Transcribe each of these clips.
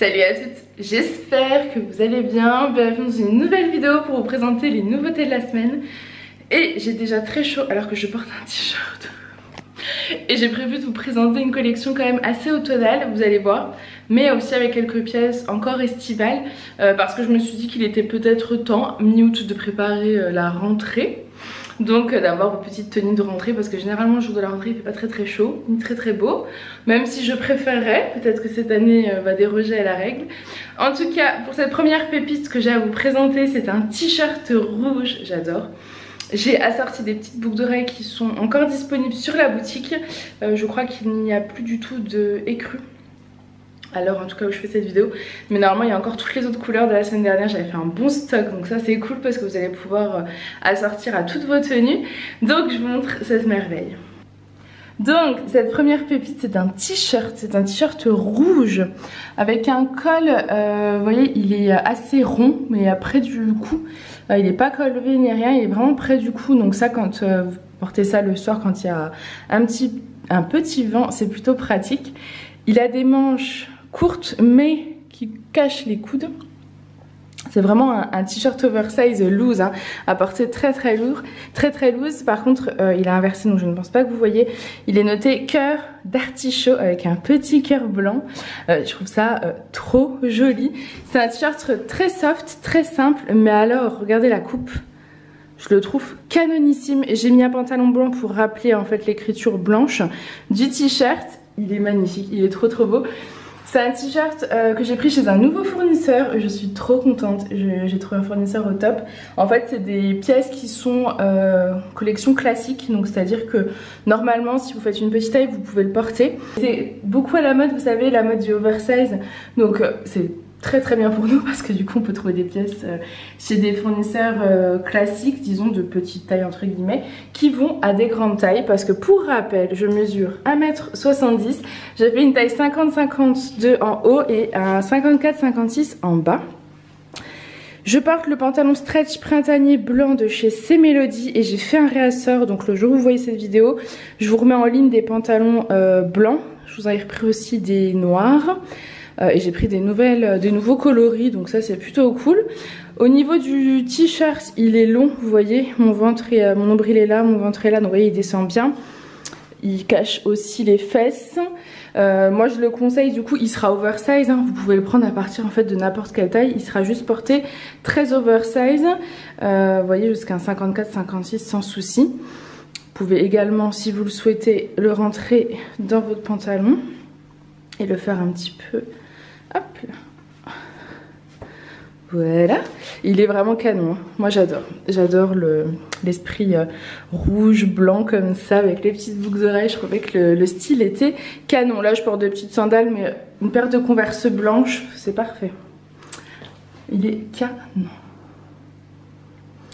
Salut à toutes, j'espère que vous allez bien. Bienvenue dans une nouvelle vidéo pour vous présenter les nouveautés de la semaine. Et j'ai déjà très chaud alors que je porte un t-shirt. Et j'ai prévu de vous présenter une collection quand même assez automnale, vous allez voir. Mais aussi avec quelques pièces encore estivales. Parce que je me suis dit qu'il était peut-être temps, mi-août, de préparer la rentrée. Donc d'avoir vos petites tenues de rentrée, parce que généralement le jour de la rentrée il fait pas très chaud, ni très beau. Même si je préférerais, peut-être que cette année va déroger à la règle. En tout cas, pour cette première pépite que j'ai à vous présenter, c'est un t-shirt rouge, j'adore. J'ai assorti des petites boucles d'oreilles qui sont encore disponibles sur la boutique. Je crois qu'il n'y a plus du tout de écrue. Alors en tout cas où je fais cette vidéo, mais normalement il y a encore toutes les autres couleurs de la semaine dernière, j'avais fait un bon stock, donc ça c'est cool parce que vous allez pouvoir assortir à toutes vos tenues. Donc je vous montre cette merveille. Donc cette première pépite c'est un t-shirt rouge avec un col, vous voyez il est assez rond mais près du cou, il n'est pas collevé ni rien, il est vraiment près du cou, donc ça quand vous portez ça le soir quand il y a un petit vent c'est plutôt pratique. Il a des manches courtes mais qui cachent les coudes. C'est vraiment un t-shirt oversize loose, hein, à porter très lourd, très loose. Par contre il est inversé donc je ne pense pas que vous voyez. Il est noté cœur d'artichaut avec un petit cœur blanc. Je trouve ça trop joli. C'est un t-shirt très soft, très simple, mais alors regardez la coupe. Je le trouve canonissime. J'ai mis un pantalon blanc pour rappeler en fait l'écriture blanche du t-shirt. Il est magnifique, il est trop beau. C'est un t-shirt que j'ai pris chez un nouveau fournisseur. Je suis trop contente, j'ai trouvé un fournisseur au top. En fait c'est des pièces qui sont collection classique. Donc c'est à dire que normalement si vous faites une petite taille vous pouvez le porter. C'est beaucoup à la mode, vous savez, la mode du oversize. Donc c'est très bien pour nous parce que du coup on peut trouver des pièces chez des fournisseurs classiques, disons de petite taille entre guillemets, qui vont à des grandes tailles. Parce que pour rappel je mesure 1,70 m, j'ai fait une taille 50-52 en haut et un 54-56 en bas. Je porte le pantalon stretch printanier blanc de chez C Mélodie et j'ai fait un réassort, donc le jour où vous voyez cette vidéo je vous remets en ligne des pantalons blancs. Je vous en ai repris aussi des noirs. Et j'ai pris des nouveaux coloris, donc ça c'est plutôt cool. Au niveau du t-shirt, il est long, vous voyez, mon nombril est là, mon ventre est là, donc vous voyez il descend bien. Il cache aussi les fesses. Moi je le conseille, du coup il sera oversize, hein. Vous pouvez le prendre à partir en fait de n'importe quelle taille, il sera juste porté très oversize. Vous voyez jusqu'à un 54-56 sans souci. Vous pouvez également, si vous le souhaitez, le rentrer dans votre pantalon et le faire un petit peu. Hop là. Voilà. Il est vraiment canon. Moi j'adore. J'adore l'esprit rouge, blanc comme ça avec les petites boucles d'oreilles. Je trouvais que le style était canon. Là je porte de petites sandales mais une paire de Converse blanches, c'est parfait. Il est canon.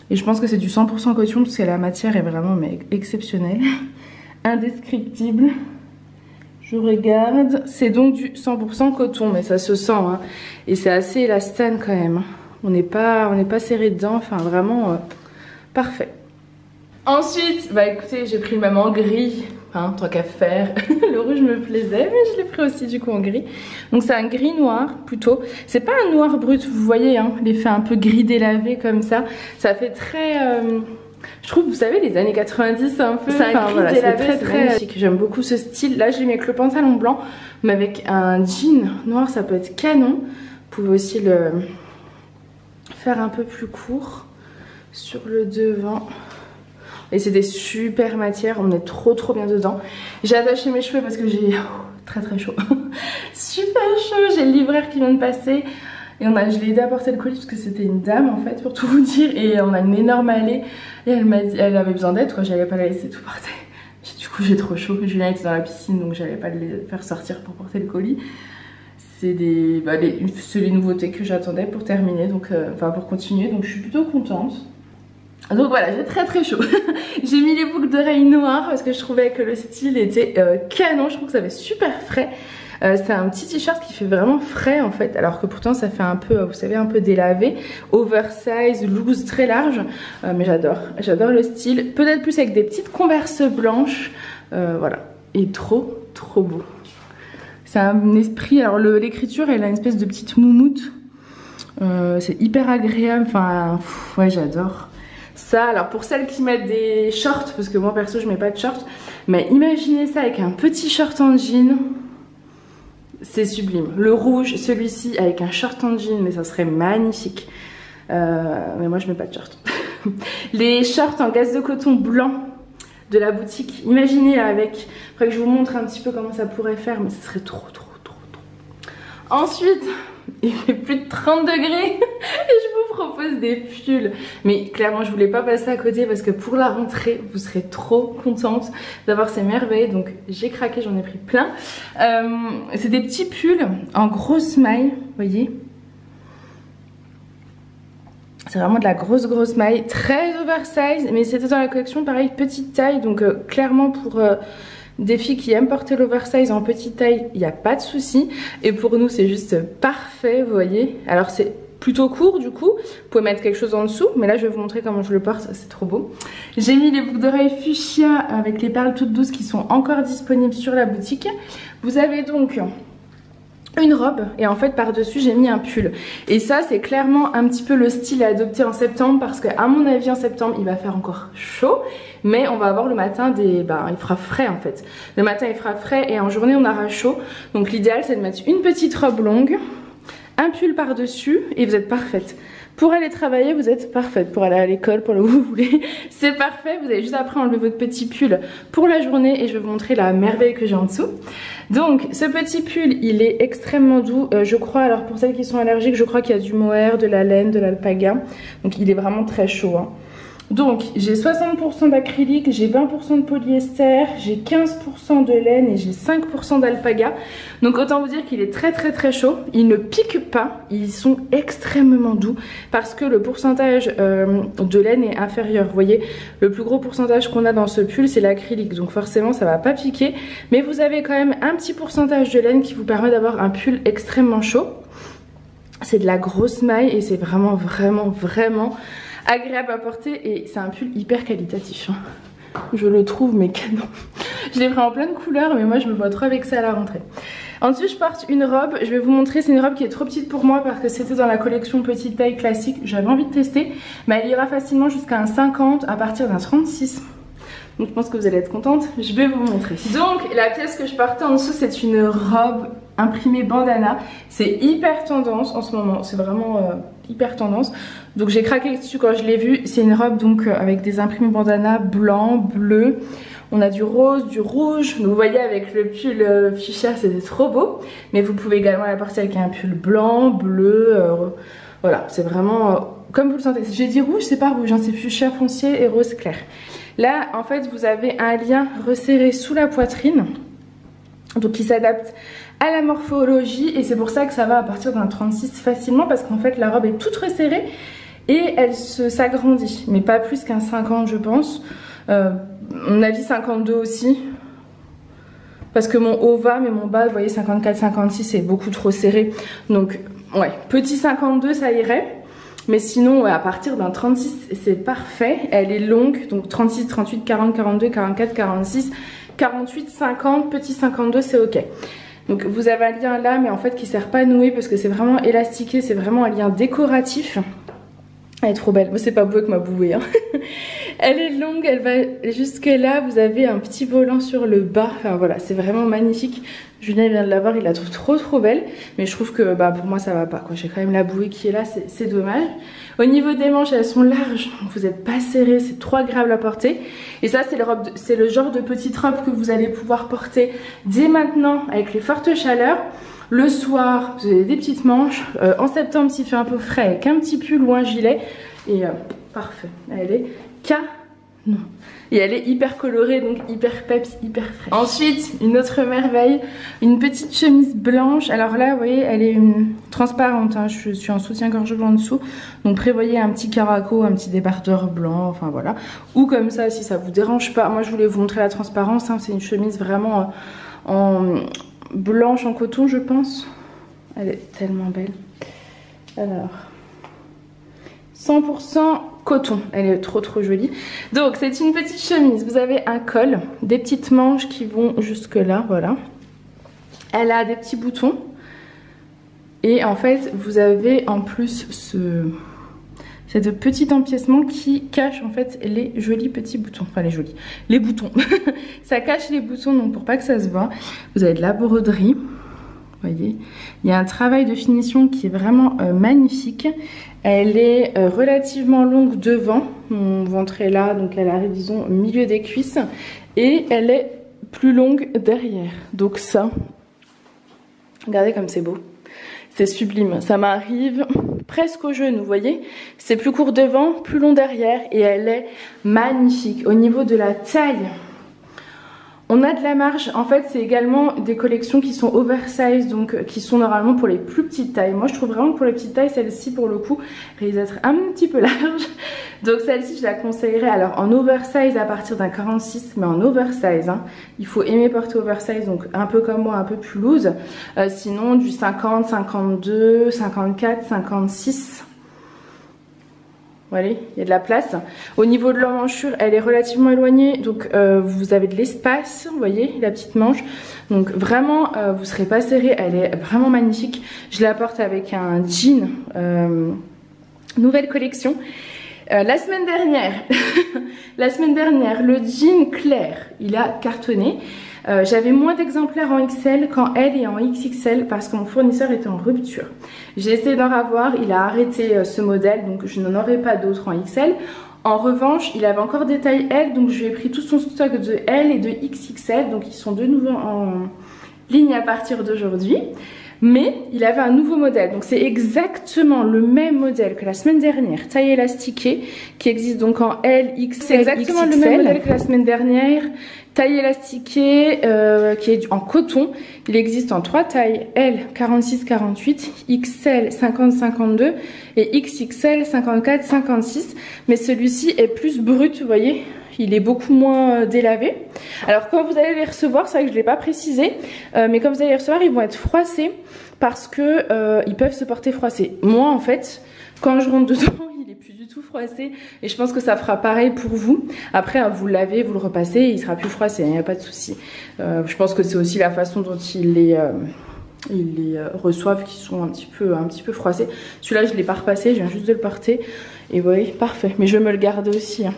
Et je pense que c'est du 100% coton parce que la matière est vraiment exceptionnelle. Indescriptible. Je regarde, c'est donc du 100% coton, mais ça se sent, hein. Et c'est assez élastane quand même. On n'est pas serré dedans, enfin vraiment parfait. Ensuite, bah écoutez, j'ai pris le même en gris, hein, tant qu'à faire. Le rouge me plaisait, mais je l'ai pris aussi du coup en gris. Donc c'est un gris noir plutôt. C'est pas un noir brut, vous voyez, hein, l'effet un peu gris délavé comme ça. Ça fait très... je trouve, vous savez, les années 90 un peu, c'est un gris délavé, très magnifique. J'aime beaucoup ce style. Là, je l'ai mis avec le pantalon blanc, mais avec un jean noir, ça peut être canon. Vous pouvez aussi le faire un peu plus court sur le devant. Et c'est des super matières, on est trop bien dedans. J'ai attaché mes cheveux parce que j'ai très chaud. Super chaud, j'ai le libraire qui vient de passer. Et je l'ai aidé à porter le colis parce que c'était une dame en fait pour tout vous dire. Et on a une énorme allée et elle m'a dit elle avait besoin d'aide quoi, j'allais pas la laisser tout porter. Du coup j'ai trop chaud, Julien était dans la piscine donc j'allais pas le faire sortir pour porter le colis. C'est les nouveautés que j'attendais pour terminer, donc enfin pour continuer, donc je suis plutôt contente. Donc voilà, j'ai très chaud. J'ai mis les boucles d'oreilles noires parce que je trouvais que le style était canon, je trouve que ça avait super frais. C'est un petit t-shirt qui fait vraiment frais en fait, alors que pourtant ça fait un peu, vous savez, un peu délavé, oversize, loose, très large, mais j'adore le style, peut-être plus avec des petites Converse blanches, voilà, et trop beau. C'est un esprit, alors l'écriture elle a une espèce de petite moumoute. C'est hyper agréable, enfin ouais j'adore. Ça, alors pour celles qui mettent des shorts, parce que moi perso je mets pas de shorts, mais imaginez ça avec un petit short en jean. C'est sublime. Le rouge, celui-ci avec un short en jean, mais ça serait magnifique. Mais moi je mets pas de short. Les shorts en gaze de coton blanc de la boutique, imaginez avec, après que je vous montre un petit peu comment ça pourrait faire, mais ça serait trop. Ensuite, il fait plus de 30 degrés et je vous propose des pulls. Mais clairement, je voulais pas passer à côté parce que pour la rentrée, vous serez trop contente d'avoir ces merveilles. Donc j'ai craqué, j'en ai pris plein. C'est des petits pulls en grosse maille, vous voyez. C'est vraiment de la grosse maille, très oversize, mais c'était dans la collection pareil petite taille, donc clairement pour des filles qui aiment porter l'oversize en petite taille, il n'y a pas de souci. Et pour nous c'est juste parfait, vous voyez. Alors c'est plutôt court du coup, vous pouvez mettre quelque chose en dessous, mais là je vais vous montrer comment je le porte, c'est trop beau. J'ai mis les boucles d'oreilles fuchsia avec les perles toutes douces qui sont encore disponibles sur la boutique. Vous avez donc une robe et en fait par dessus j'ai mis un pull, et ça c'est clairement un petit peu le style à adopter en septembre, parce que à mon avis en septembre il va faire encore chaud, mais on va avoir le matin il fera frais en fait, le matin il fera frais et en journée on aura chaud. Donc l'idéal c'est de mettre une petite robe longue, un pull par dessus et vous êtes parfaite. Pour aller travailler, vous êtes parfaite. Pour aller à l'école, pour là où vous voulez, c'est parfait. Vous avez juste après enlever votre petit pull pour la journée et je vais vous montrer la merveille que j'ai en dessous. Donc, ce petit pull, il est extrêmement doux. Je crois, alors pour celles qui sont allergiques, je crois qu'il y a du mohair, de la laine, de l'alpaga. Donc, il est vraiment très chaud, hein. Donc j'ai 60% d'acrylique, j'ai 20% de polyester, j'ai 15% de laine et j'ai 5% d'alpaga. Donc autant vous dire qu'il est très chaud. Ils ne piquent pas, ils sont extrêmement doux parce que le pourcentage de laine est inférieur. Vous voyez, le plus gros pourcentage qu'on a dans ce pull c'est l'acrylique, donc forcément ça va pas piquer. Mais vous avez quand même un petit pourcentage de laine qui vous permet d'avoir un pull extrêmement chaud. C'est de la grosse maille et c'est vraiment agréable à porter et c'est un pull hyper qualitatif, hein. Je le trouve mais canon. Je l'ai pris en plein de couleurs mais moi je me vois trop avec ça à la rentrée. Ensuite je porte une robe, je vais vous montrer, c'est une robe qui est trop petite pour moi parce que c'était dans la collection petite taille classique, j'avais envie de tester, mais elle ira facilement jusqu'à un 50 à partir d'un 36. Donc je pense que vous allez être contente, je vais vous montrer. Donc la pièce que je portais en dessous c'est une robe imprimée bandana. C'est hyper tendance en ce moment, c'est vraiment hyper tendance. Donc j'ai craqué dessus quand je l'ai vue. C'est une robe donc avec des imprimés bandana blanc, bleu. On a du rose, du rouge. Donc vous voyez avec le pull fuchsia c'était trop beau. Mais vous pouvez également la porter avec un pull blanc, bleu. Voilà, c'est vraiment comme vous le sentez. J'ai dit rouge, c'est pas rouge, hein, c'est fuchsia foncier et rose clair. Là en fait vous avez un lien resserré sous la poitrine, donc qui s'adapte à la morphologie et c'est pour ça que ça va à partir d'un 36 facilement, parce qu'en fait la robe est toute resserrée et elle s'agrandit, mais pas plus qu'un 50 je pense. On a dit 52 aussi parce que mon haut va mais mon bas vous voyez 54-56 c'est beaucoup trop serré, donc ouais petit 52 ça irait. Mais sinon, ouais, à partir d'un 36, c'est parfait. Elle est longue, donc 36, 38, 40, 42, 44, 46, 48, 50, petit 52, c'est ok. Donc vous avez un lien là, mais en fait qui sert pas à nouer parce que c'est vraiment élastiqué, c'est vraiment un lien décoratif. Elle est trop belle, moi c'est pas beau avec ma bouée, hein. Elle est longue, elle va jusque là, vous avez un petit volant sur le bas, enfin voilà, c'est vraiment magnifique. Julien vient de la voir, il la trouve trop belle, mais je trouve que pour moi ça va pas, quoi. J'ai quand même la bouée qui est là, c'est dommage. Au niveau des manches, elles sont larges, vous n'êtes pas serré, c'est trop agréable à porter. Et ça c'est le genre de petite robe que vous allez pouvoir porter dès maintenant avec les fortes chaleurs. Le soir, vous avez des petites manches. En septembre, s'il fait un peu frais, avec un petit pull ou un gilet. Et parfait. Elle est canon. Et elle est hyper colorée, donc hyper peps, hyper fraîche. Ensuite, une autre merveille, une petite chemise blanche. Alors là, vous voyez, elle est transparente, hein. Je suis en soutien-gorge blanc en dessous. Donc prévoyez un petit caraco, un petit débardeur blanc, enfin voilà. Ou comme ça, si ça vous dérange pas. Moi, je voulais vous montrer la transparence, hein. C'est une chemise vraiment en blanche en coton, je pense. Elle est tellement belle. Alors, 100% coton, elle est trop jolie. Donc c'est une petite chemise, vous avez un col, des petites manches qui vont jusque là, voilà. Elle a des petits boutons. Et en fait, vous avez en plus cette petit empiècement qui cache en fait les jolis petits boutons. Enfin les jolis, les boutons. Ça cache les boutons, donc pour pas que ça se voit. Vous avez de la broderie. Vous voyez, il y a un travail de finition qui est vraiment magnifique. Elle est relativement longue devant. Mon ventre est là, donc elle arrive disons au milieu des cuisses. Et elle est plus longue derrière. Donc ça, regardez comme c'est beau. C'est sublime. Ça m'arrive presque au genou, vous voyez. C'est plus court devant, plus long derrière. Et elle est magnifique. Au niveau de la taille, on a de la marge. En fait, c'est également des collections qui sont oversize, donc qui sont normalement pour les plus petites tailles. Moi, je trouve vraiment que pour les petites tailles, celle-ci, pour le coup, risque d'être un petit peu large. Donc celle-ci, je la conseillerais. Alors en oversize à partir d'un 46, mais en oversize, hein. Il faut aimer porter oversize, donc un peu comme moi, un peu plus loose. Sinon, du 50, 52, 54, 56. Voilà, il y a de la place. Au niveau de l'emmanchure, elle est relativement éloignée, donc vous avez de l'espace, vous voyez, la petite manche. Donc vraiment, vous ne serez pas serré, elle est vraiment magnifique. Je la porte avec un jean, nouvelle collection. La semaine dernière, le jean clair, il a cartonné. J'avais moins d'exemplaires en XL qu'en L et en XXL parce que mon fournisseur était en rupture. J'ai essayé d'en avoir, il a arrêté ce modèle, donc je n'en aurai pas d'autres en XL. En revanche, il avait encore des tailles L, donc je lui ai pris tout son stock de L et de XXL, donc ils sont de nouveau en ligne à partir d'aujourd'hui. Mais il avait un nouveau modèle, donc c'est exactement le même modèle que la semaine dernière, taille élastiquée, qui existe donc en L, XL, c'est exactement XXL. Le même modèle que la semaine dernière, taille élastiquée, qui est en coton. Il existe en 3 tailles, L 46-48, XL 50-52 et XXL 54-56. Mais celui-ci est plus brut, vous voyez. Il est beaucoup moins délavé. Alors quand vous allez les recevoir, c'est vrai que je ne l'ai pas précisé, mais quand vous allez les recevoir, ils vont être froissés parce que ils peuvent se porter froissés. Moi en fait, quand je rentre dedans, il est plus du tout froissé et je pense que ça fera pareil pour vous. Après, vous le lavez, vous le repassez, et il sera plus froissé, il n'y a pas de souci. Je pense que c'est aussi la façon dont ils les reçoivent qui sont un petit peu froissés. Celui-là, je ne l'ai pas repassé, je viens juste de le porter. Et vous voyez, parfait. Mais je vais me le garder aussi. Hein.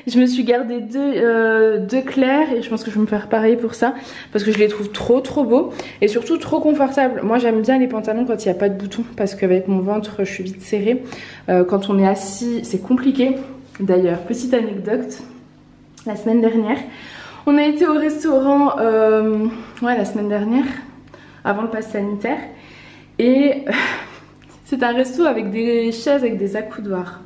Je me suis gardé deux clairs et je pense que je vais me faire pareil pour ça. Parce que je les trouve trop beaux. Et surtout trop confortables. Moi, j'aime bien les pantalons quand il n'y a pas de boutons. Parce qu'avec mon ventre, je suis vite serrée. Quand on est assis, c'est compliqué. D'ailleurs, petite anecdote. La semaine dernière, on a été au restaurant la semaine dernière. Avant le pass sanitaire. Et c'est un resto avec des chaises avec des accoudoirs.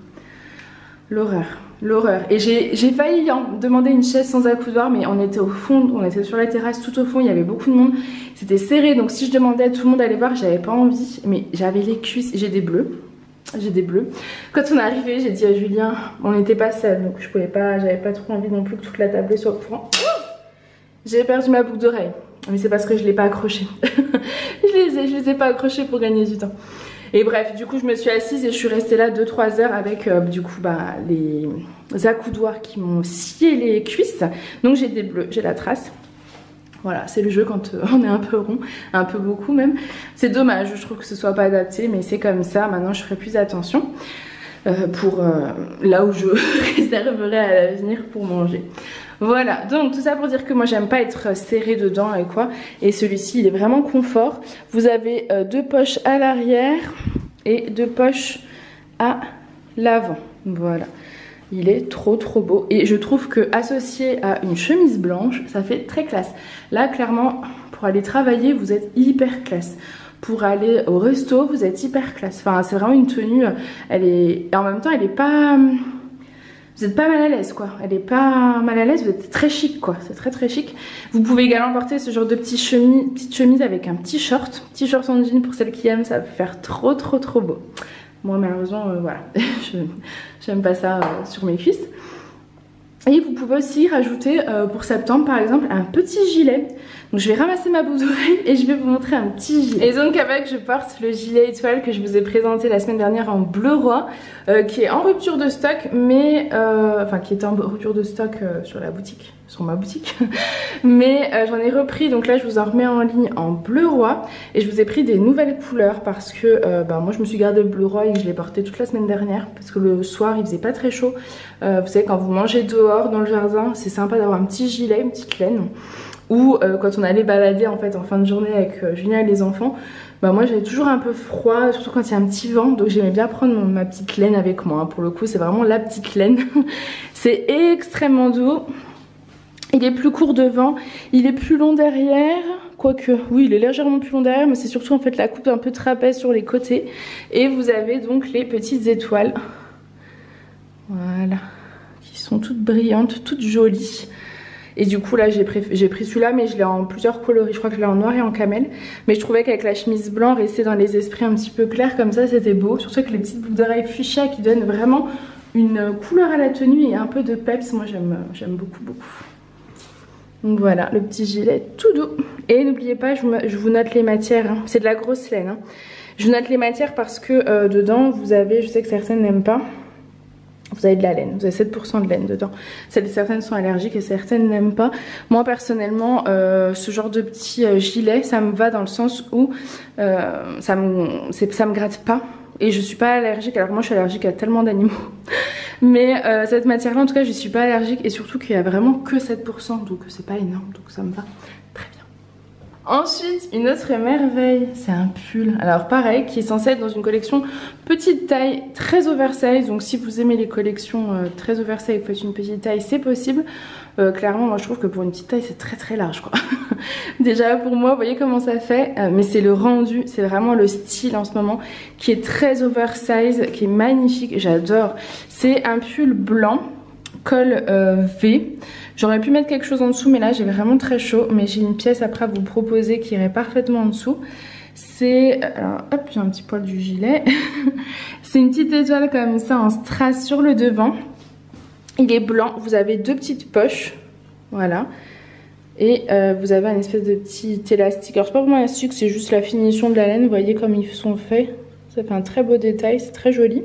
L'horreur, l'horreur. Et j'ai failli demander une chaise sans accoudoir, mais on était au fond, on était sur la terrasse tout au fond, il y avait beaucoup de monde. C'était serré, donc si je demandais à tout le monde d'aller voir, j'avais pas envie. Mais j'avais les cuisses, j'ai des bleus. J'ai des bleus. Quand on est arrivé, j'ai dit à Julien, on n'était pas seul, donc je pouvais pas, j'avais pas trop envie non plus que toute la table soit au courant. J'ai perdu ma boucle d'oreille. Mais c'est parce que je ne l'ai pas accroché. je les ai pas accrochés pour gagner du temps. Et bref, du coup, je me suis assise et je suis restée là 2-3 heures avec du coup les accoudoirs qui m'ont scié les cuisses. Donc j'ai des bleus, j'ai la trace. Voilà, c'est le jeu quand on est un peu rond, un peu beaucoup même. C'est dommage, je trouve que ce soit pas adapté, mais c'est comme ça. Maintenant, je ferai plus attention pour là où je réserverai à l'avenir pour manger. Voilà, donc tout ça pour dire que moi j'aime pas être serrée dedans et quoi. Et celui-ci il est vraiment confort. Vous avez 2 poches à l'arrière et 2 poches à l'avant. Voilà, il est trop beau. Et je trouve que associé à une chemise blanche, ça fait très classe. Là clairement, pour aller travailler, vous êtes hyper classe. Pour aller au resto, vous êtes hyper classe. Enfin, c'est vraiment une tenue, elle est... Et en même temps, elle est pas... Vous n'êtes pas mal à l'aise quoi, elle est pas mal à l'aise, vous êtes très chic quoi, c'est très chic. Vous pouvez également porter ce genre de petite chemise avec un petit short en jean pour celles qui aiment, ça peut faire trop beau. Moi malheureusement voilà, j'aime pas ça sur mes cuisses. Et vous pouvez aussi rajouter pour septembre par exemple un petit gilet. Donc je vais ramasser ma boucle d'oreille et je vais vous montrer un petit gilet. Et donc avec je porte le gilet étoile que je vous ai présenté la semaine dernière en bleu roi, qui est en rupture de stock, mais enfin qui était en rupture de stock sur la boutique, sur ma boutique. Mais j'en ai repris, donc là je vous en remets en ligne en bleu roi. Et je vous ai pris des nouvelles couleurs parce que moi je me suis gardé le bleu roi et que je l'ai porté toute la semaine dernière. Parce que le soir il faisait pas très chaud. Vous savez, quand vous mangez dehors dans le jardin, c'est sympa d'avoir un petit gilet, une petite laine. Ou quand on allait balader en fait en fin de journée avec Julien et les enfants, moi j'avais toujours un peu froid, surtout quand il y a un petit vent. Donc j'aimais bien prendre ma petite laine avec moi. Pour le coup c'est vraiment la petite laine. C'est extrêmement doux. Il est plus court devant, il est plus long derrière. Quoique, oui, il est légèrement plus long derrière, mais c'est surtout en fait la coupe un peu trapèze sur les côtés. Et vous avez donc les petites étoiles. Voilà. Qui sont toutes brillantes, toutes jolies. Et du coup là j'ai pris celui-là, mais je l'ai en plusieurs coloris. Je crois que je l'ai en noir et en camel. Mais je trouvais qu'avec la chemise blanc, rester dans les esprits un petit peu clairs comme ça, c'était beau. Surtout avec les petites boucles d'oreilles fuchsia qui donnent vraiment une couleur à la tenue et un peu de peps. Moi j'aime beaucoup. Donc voilà, le petit gilet tout doux. Et n'oubliez pas, je vous note les matières, hein. C'est de la grosse laine, hein. Je vous note les matières parce que dedans vous avez, je sais que certaines n'aiment pas, vous avez de la laine, vous avez 7% de laine dedans. Certaines sont allergiques et certaines n'aiment pas. Moi personnellement, ce genre de petit gilet, ça me va dans le sens où ça me gratte pas. Et je suis pas allergique, alors moi je suis allergique à tellement d'animaux. Mais cette matière là en tout cas je suis pas allergique. Et surtout qu'il y a vraiment que 7%, donc c'est pas énorme, donc ça me va très bien. Ensuite, une autre merveille, c'est un pull. Alors pareil, qui est censé être dans une collection petite taille, très oversize. Donc si vous aimez les collections très oversize, vous faites une petite taille, c'est possible. Clairement, moi je trouve que pour une petite taille, c'est très large quoi. Déjà pour moi, vous voyez comment ça fait. Mais c'est le rendu, c'est vraiment le style en ce moment qui est très oversize, qui est magnifique, j'adore. C'est un pull blanc, col V. J'aurais pu mettre quelque chose en dessous, mais là j'ai vraiment très chaud. Mais j'ai une pièce après à vous proposer qui irait parfaitement en dessous. C'est, alors hop, j'ai un petit poil du gilet. C'est une petite étoile comme ça en strass sur le devant. Il est blanc, vous avez deux petites poches, voilà. Et vous avez un espèce de petit élastique. Alors c'est pas vraiment élastique, c'est juste la finition de la laine. Vous voyez comme ils sont faits. Ça fait un très beau détail, c'est très joli.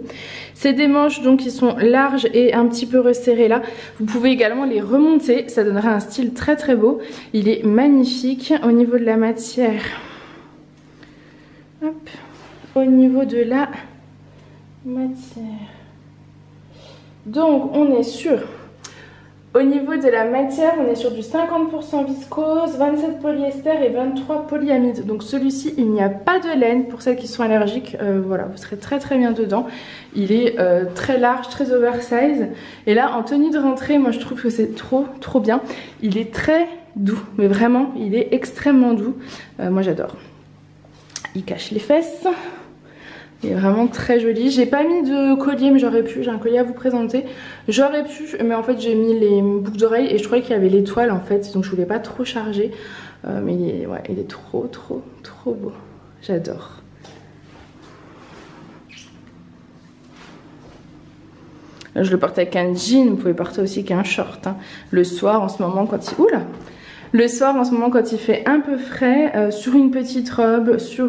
C'est des manches donc qui sont larges et un petit peu resserrées là. Vous pouvez également les remonter, ça donnera un style très beau. Il est magnifique au niveau de la matière. Hop. Au niveau de la matière. Donc on est sur... Au niveau de la matière, on est sur du 50% viscose, 27 polyester et 23 polyamide. Donc celui-ci, il n'y a pas de laine pour celles qui sont allergiques. Voilà, vous serez très bien dedans. Il est très large, très oversize. Et là, en tenue de rentrée, moi je trouve que c'est trop bien. Il est très doux, mais vraiment, il est extrêmement doux. Moi j'adore. Il cache les fesses. Il est vraiment très joli. J'ai pas mis de collier, mais j'aurais pu. J'ai un collier à vous présenter. J'aurais pu, mais en fait j'ai mis les boucles d'oreilles et je croyais qu'il y avait l'étoile en fait. Donc je voulais pas trop charger. Mais il est trop beau. J'adore. Je le porte avec un jean. Vous pouvez porter aussi qu'un short. Hein. Le soir en ce moment quand il... Oula! Le soir en ce moment quand il fait un peu frais, sur une petite robe, sur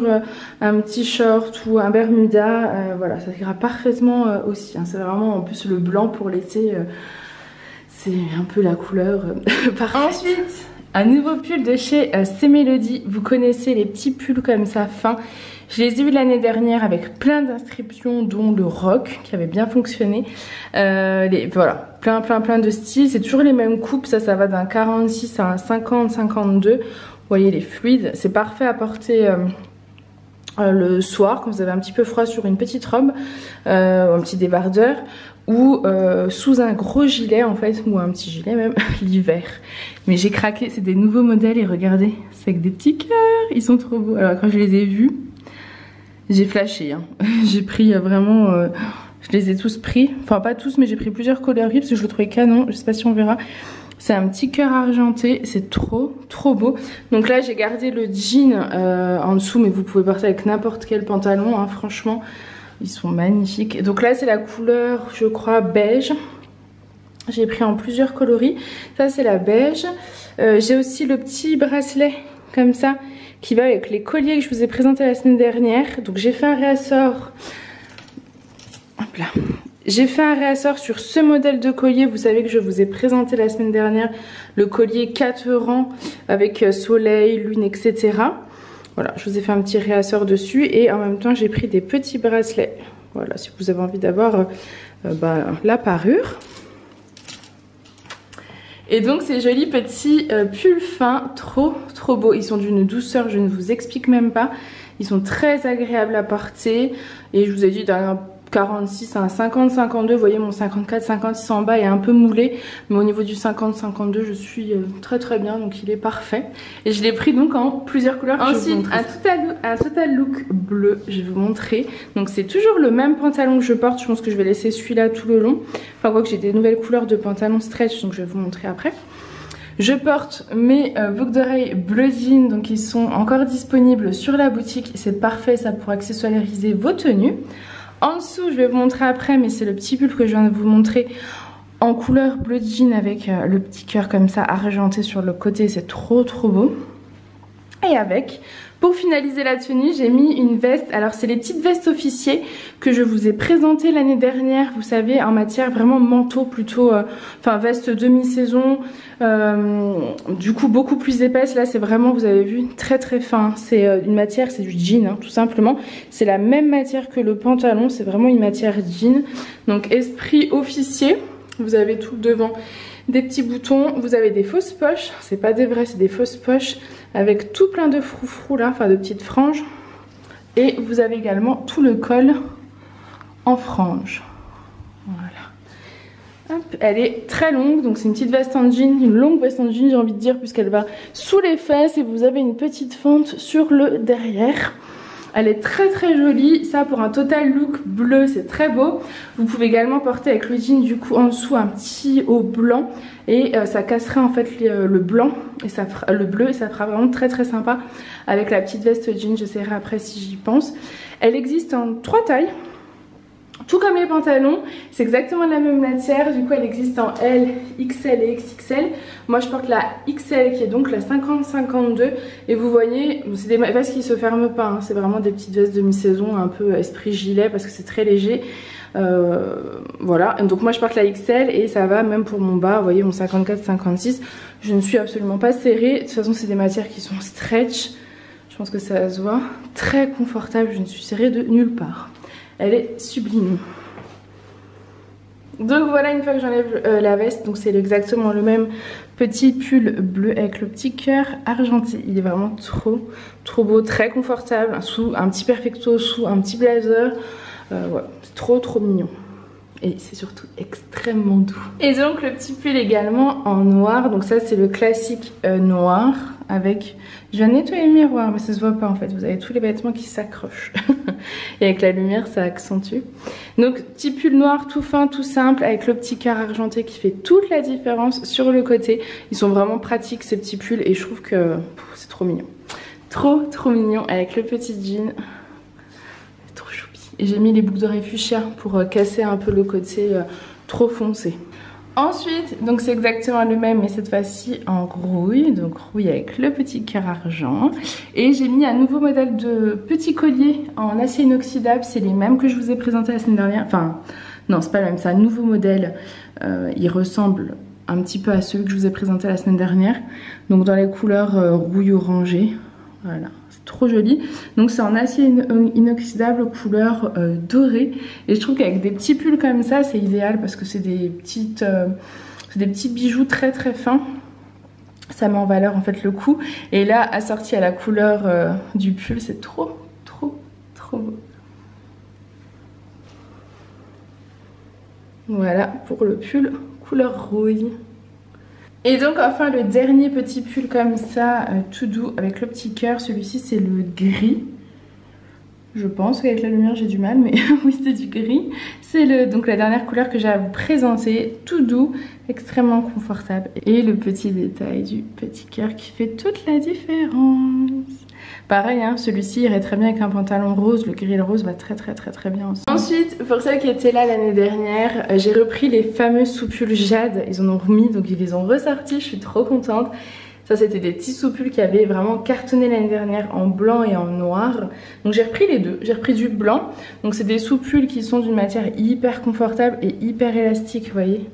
un petit short ou un bermuda, voilà, ça ira parfaitement aussi. Hein. C'est vraiment en plus le blanc pour l'été, c'est un peu la couleur parfaite. Ensuite, un nouveau pull de chez C'est Mélodie. Vous connaissez les petits pulls comme ça fins. Je les ai eu l'année dernière avec plein d'inscriptions, dont le rock qui avait bien fonctionné. Voilà, plein de styles. C'est toujours les mêmes coupes, ça va d'un 46 à un 50-52. Vous voyez les fluides, c'est parfait à porter le soir quand vous avez un petit peu froid sur une petite robe, un petit débardeur. Ou sous un gros gilet en fait, ou un petit gilet même, l'hiver. Mais j'ai craqué, c'est des nouveaux modèles et regardez, c'est avec des petits cœurs, ils sont trop beaux. Alors quand je les ai vus, j'ai flashé, hein. J'ai pris vraiment, je les ai tous pris, enfin pas tous mais j'ai pris plusieurs coloris parce que je le trouvais canon, je sais pas si on verra. C'est un petit cœur argenté, c'est trop beau. Donc là j'ai gardé le jean en dessous, mais vous pouvez porter avec n'importe quel pantalon, hein, franchement. Ils sont magnifiques. Donc là c'est la couleur je crois beige. J'ai pris en plusieurs coloris. Ça c'est la beige. J'ai aussi le petit bracelet comme ça qui va avec les colliers que je vous ai présentés la semaine dernière. Donc j'ai fait un réassort. Hop là. J'ai fait un réassort sur ce modèle de collier. Vous savez que je vous ai présenté la semaine dernière le collier 4 rangs avec soleil, lune, etc. Voilà, je vous ai fait un petit réassort dessus et en même temps j'ai pris des petits bracelets. Voilà, si vous avez envie d'avoir la parure. Et donc ces jolis petits pulls fins, trop beaux. Ils sont d'une douceur, je ne vous explique même pas. Ils sont très agréables à porter. Et je vous ai dit d'un 46 à un 50-52, vous voyez mon 54-56 en bas est un peu moulé. Mais au niveau du 50-52 je suis très bien, donc il est parfait. Et je l'ai pris donc en plusieurs couleurs. Ensuite un total look bleu, je vais vous montrer. Donc c'est toujours le même pantalon que je porte, je pense que je vais laisser celui-là tout le long. Enfin quoi que j'ai des nouvelles couleurs de pantalon stretch, donc je vais vous montrer après. Je porte mes boucles d'oreilles bleu jean, donc ils sont encore disponibles sur la boutique. C'est parfait ça pour accessoiriser vos tenues. En dessous, je vais vous montrer après, mais c'est le petit pull que je viens de vous montrer en couleur bleu jean avec le petit cœur comme ça argenté sur le côté. C'est trop beau. Et avec, pour finaliser la tenue, j'ai mis une veste. Alors c'est les petites vestes officiers que je vous ai présentées l'année dernière. Vous savez, en matière vraiment manteau plutôt, enfin veste demi-saison. Du coup beaucoup plus épaisse. Là c'est vraiment, vous avez vu, très fin. C'est une matière, c'est du jean hein, tout simplement. C'est la même matière que le pantalon. C'est vraiment une matière jean. Donc esprit officier. Vous avez tout le devant. Des petits boutons, vous avez des fausses poches, c'est pas des vrais, c'est des fausses poches avec tout plein de froufrous là, enfin de petites franges. Et vous avez également tout le col en frange. Voilà. Hop, elle est très longue, donc c'est une petite veste en jean, une longue veste en jean j'ai envie de dire, puisqu'elle va sous les fesses et vous avez une petite fente sur le derrière. Elle est très jolie, ça pour un total look bleu c'est très beau. Vous pouvez également porter avec le jean du coup en dessous un petit haut blanc et ça casserait en fait le blanc et ça fera, le bleu et ça fera vraiment très sympa avec la petite veste jean. J'essaierai après si j'y pense. Elle existe en 3 tailles. Tout comme les pantalons, c'est exactement la même matière, du coup elle existe en L, XL et XXL. Moi je porte la XL qui est donc la 50-52 et vous voyez, c'est des vestes qui se ferment pas, hein. C'est vraiment des petites vestes de mi-saison un peu esprit gilet parce que c'est très léger. Voilà, donc moi je porte la XL et ça va même pour mon bas, vous voyez mon 54-56. Je ne suis absolument pas serrée, de toute façon c'est des matières qui sont stretch, je pense que ça se voit, très confortable, je ne suis serrée de nulle part. Elle est sublime. Donc voilà, une fois que j'enlève la veste, donc c'est exactement le même petit pull bleu avec le petit cœur argenté. Il est vraiment trop beau, très confortable, sous un petit perfecto, sous un petit blazer. Voilà, c'est trop mignon. Et c'est surtout extrêmement doux. Et donc le petit pull également en noir. Donc ça c'est le classique noir avec... Je viens de nettoyer le miroir mais ça se voit pas en fait. Vous avez tous les vêtements qui s'accrochent. Et avec la lumière ça accentue. Donc petit pull noir tout fin, tout simple avec le petit cœur argenté qui fait toute la différence sur le côté. Ils sont vraiment pratiques ces petits pulls et je trouve que c'est trop mignon. Trop mignon avec le petit jean. Et j'ai mis les boucles d'oreilles fuchsia pour casser un peu le côté trop foncé. Ensuite, donc c'est exactement le même mais cette fois-ci en rouille. Donc rouille avec le petit cœur argent. Et j'ai mis un nouveau modèle de petit collier en acier inoxydable. C'est les mêmes que je vous ai présenté la semaine dernière. Enfin, non c'est pas le même, c'est un nouveau modèle. Il ressemble un petit peu à celui que je vous ai présenté la semaine dernière. Donc dans les couleurs rouille orangée. Voilà, c'est trop joli. Donc c'est en acier inoxydable couleur dorée. Et je trouve qu'avec des petits pulls comme ça c'est idéal parce que c'est des petits bijoux très fins. Ça met en valeur en fait le coup. Et là assorti à la couleur du pull c'est trop beau. Voilà pour le pull couleur rouille. Et donc enfin le dernier petit pull comme ça, tout doux avec le petit cœur, celui-ci c'est le gris. Je pense qu'avec la lumière j'ai du mal mais oui c'est du gris. C'est donc la dernière couleur que j'ai à vous présenter, tout doux, extrêmement confortable. Et le petit détail du petit cœur qui fait toute la différence. Pareil, hein, celui-ci irait très bien avec un pantalon rose, le gris et le rose va très bien ensemble. Ensuite, pour celles qui étaient là l'année dernière, j'ai repris les fameux soupules Jade, ils en ont remis, donc ils les ont ressortis, je suis trop contente. Ça c'était des petits soupules qui avaient vraiment cartonné l'année dernière en blanc et en noir. Donc j'ai repris les deux, j'ai repris du blanc. Donc c'est des soupules qui sont d'une matière hyper confortable et hyper élastique, vous voyez.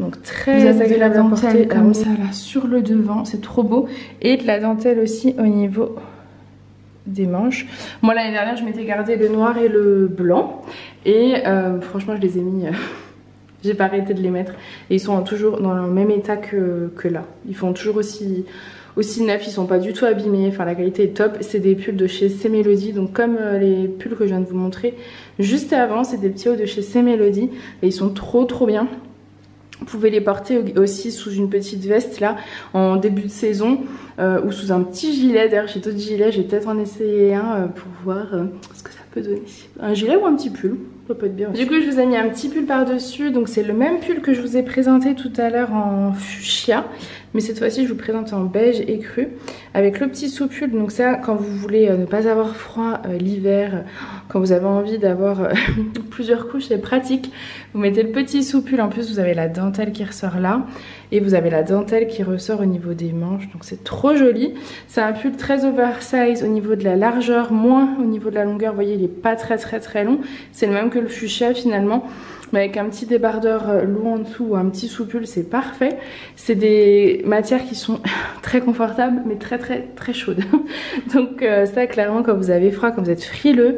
Donc très agréable à porter comme ça là sur le devant, c'est trop beau. Et de la dentelle aussi au niveau des manches. Moi l'année dernière je m'étais gardé le noir et le blanc. Et franchement je les ai mis... J'ai pas arrêté de les mettre et ils sont toujours dans le même état que là. Ils font toujours aussi neufs, ils sont pas du tout abîmés, enfin la qualité est top. C'est des pulls de chez C Melody, donc comme les pulls que je viens de vous montrer juste avant, c'est des petits hauts de chez C Melody et ils sont trop bien. Vous pouvez les porter aussi sous une petite veste là en début de saison ou sous un petit gilet. D'ailleurs j'ai d'autres gilets, je vais peut-être en essayer un pour voir ce que ça peut donner. Un gilet ou un petit pull, ça peut être bien aussi. Du coup je vous ai mis un petit pull par dessus, donc c'est le même pull que je vous ai présenté tout à l'heure en fuchsia. Mais cette fois-ci je vous présente en beige écru avec le petit sous-pull. Donc ça quand vous voulez ne pas avoir froid l'hiver, quand vous avez envie d'avoir plusieurs couches, c'est pratique. Vous mettez le petit sous-pull, en plus vous avez la dentelle qui ressort là. Et vous avez la dentelle qui ressort au niveau des manches, donc c'est trop joli. C'est un pull très oversize au niveau de la largeur, moins au niveau de la longueur. Vous voyez il est pas très long. C'est le même que le fuchsia finalement. Mais avec un petit débardeur lourd en dessous ou un petit sous-pull, c'est parfait. C'est des matières qui sont très confortables mais très chaudes. Donc ça clairement quand vous avez froid, quand vous êtes frileuse,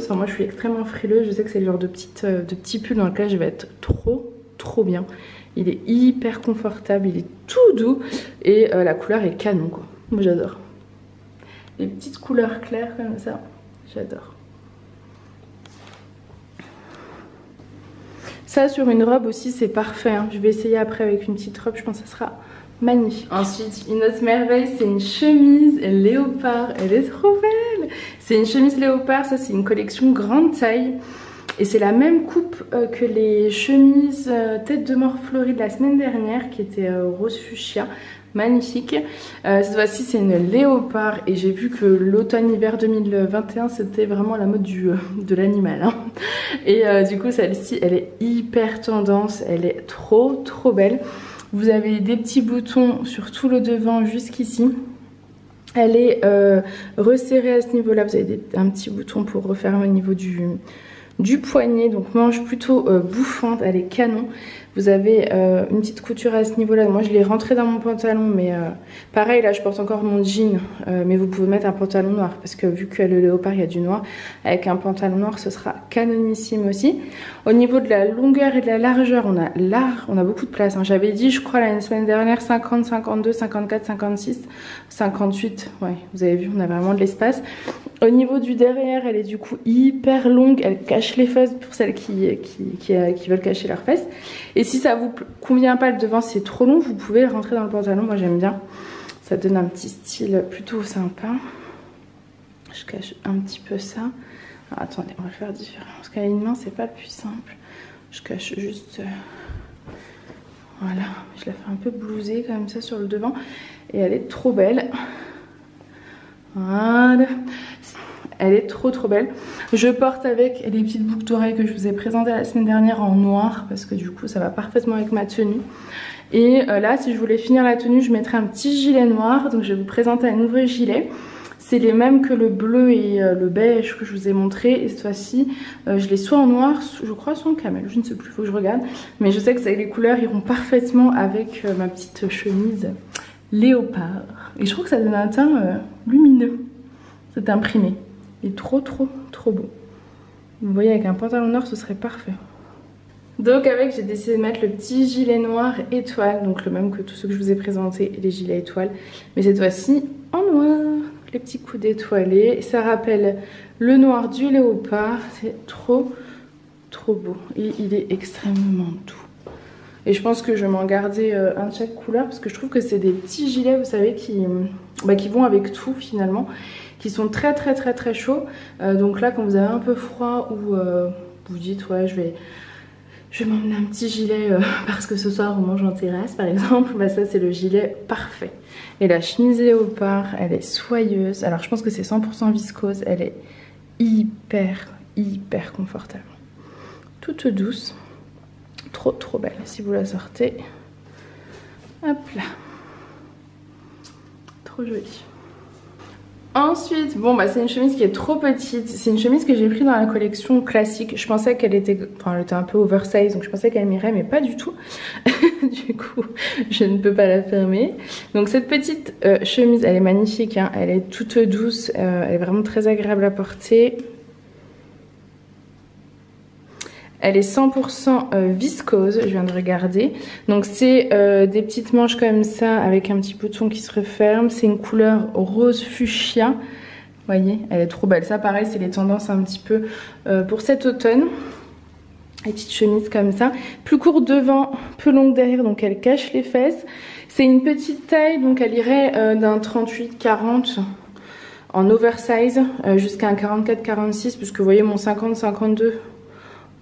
enfin moi je suis extrêmement frileuse, je sais que c'est le genre de petit pull dans lequel je vais être trop bien. Il est hyper confortable, il est tout doux et la couleur est canon quoi. Moi j'adore. Les petites couleurs claires comme ça, j'adore. Ça sur une robe aussi c'est parfait, hein. Je vais essayer après avec une petite robe, je pense que ça sera magnifique. Ensuite une autre merveille, c'est une chemise léopard, elle est trop belle. C'est une chemise léopard, ça c'est une collection grande taille. Et c'est la même coupe que les chemises tête de mort fleurie de la semaine dernière qui était rose fuchsia. Magnifique. Cette fois-ci c'est une léopard et j'ai vu que l'automne-hiver 2021 c'était vraiment la mode de l'animal. Hein. Et du coup celle-ci elle est hyper tendance, elle est trop belle. Vous avez des petits boutons sur tout le devant jusqu'ici. Elle est resserrée à ce niveau-là, vous avez un petit bouton pour refermer au niveau du poignet, donc manche plutôt bouffante, elle est canon. Vous avez une petite couture à ce niveau là, moi je l'ai rentrée dans mon pantalon mais pareil là je porte encore mon jean mais vous pouvez mettre un pantalon noir parce que vu que le léopard il y a du noir, avec un pantalon noir ce sera canonissime aussi. Au niveau de la longueur et de la largeur on a beaucoup de place, hein. J'avais dit je crois la semaine dernière 50, 52, 54, 56, 58, ouais vous avez vu on a vraiment de l'espace. Au niveau du derrière elle est du coup hyper longue, elle cache les fesses pour celles qui veulent cacher leurs fesses. Et si ça vous convient pas le devant, c'est trop long, vous pouvez rentrer dans le pantalon, moi j'aime bien. Ça donne un petit style plutôt sympa. Je cache un petit peu ça. Alors, attendez, on va le faire différent. Parce qu'à une main, c'est pas le plus simple. Je cache juste... voilà, je la fais un peu blousée comme ça sur le devant. Et elle est trop belle. Voilà. Elle est trop belle. Je porte avec les petites boucles d'oreilles que je vous ai présentées la semaine dernière en noir parce que du coup ça va parfaitement avec ma tenue. Et là si je voulais finir la tenue je mettrais un petit gilet noir. Donc je vais vous présenter un nouveau gilet. C'est les mêmes que le bleu et le beige que je vous ai montré. Et cette fois-ci je l'ai soit en noir, je crois soit en camel, je ne sais plus, il faut que je regarde. Mais je sais que les couleurs iront parfaitement avec ma petite chemise léopard. Et je trouve que ça donne un teint lumineux. C'est imprimé. Il est trop beau. Vous voyez avec un pantalon noir ce serait parfait. Donc avec j'ai décidé de mettre le petit gilet noir étoile. Donc le même que tous ceux que je vous ai présentés, les gilets étoiles. Mais cette fois-ci en noir. Les petits coudes étoilés. Ça rappelle le noir du léopard. C'est trop beau. Et il est extrêmement doux. Et je pense que je vais m'en garder un de chaque couleur. Parce que je trouve que c'est des petits gilets vous savez qui vont avec tout finalement. Qui sont très chauds. Donc là quand vous avez un peu froid ou vous dites ouais je vais je vais m'emmener un petit gilet parce que ce soir on mange en terrasse par exemple. Bah ça c'est le gilet parfait. Et la chemise léopard, elle est soyeuse. Alors je pense que c'est 100% viscose. Elle est hyper confortable. Toute douce. Trop belle si vous la sortez. Hop là. Trop jolie. Ensuite, bon bah c'est une chemise qui est trop petite. C'est une chemise que j'ai pris dans la collection classique. Je pensais qu'elle était, enfin elle était un peu oversize, donc je pensais qu'elle m'irait, mais pas du tout. Du coup, je ne peux pas la fermer. Donc cette petite chemise, elle est magnifique, hein. Elle est toute douce, elle est vraiment très agréable à porter. Elle est 100% viscose, je viens de regarder. Donc c'est des petites manches comme ça avec un petit bouton qui se referme. C'est une couleur rose fuchsia. Vous voyez, elle est trop belle. Ça pareil, c'est les tendances un petit peu pour cet automne. Les petites chemises comme ça. Plus courte devant, plus longue derrière, donc elle cache les fesses. C'est une petite taille, donc elle irait d'un 38-40 en oversize jusqu'à un 44-46, puisque vous voyez mon 50-52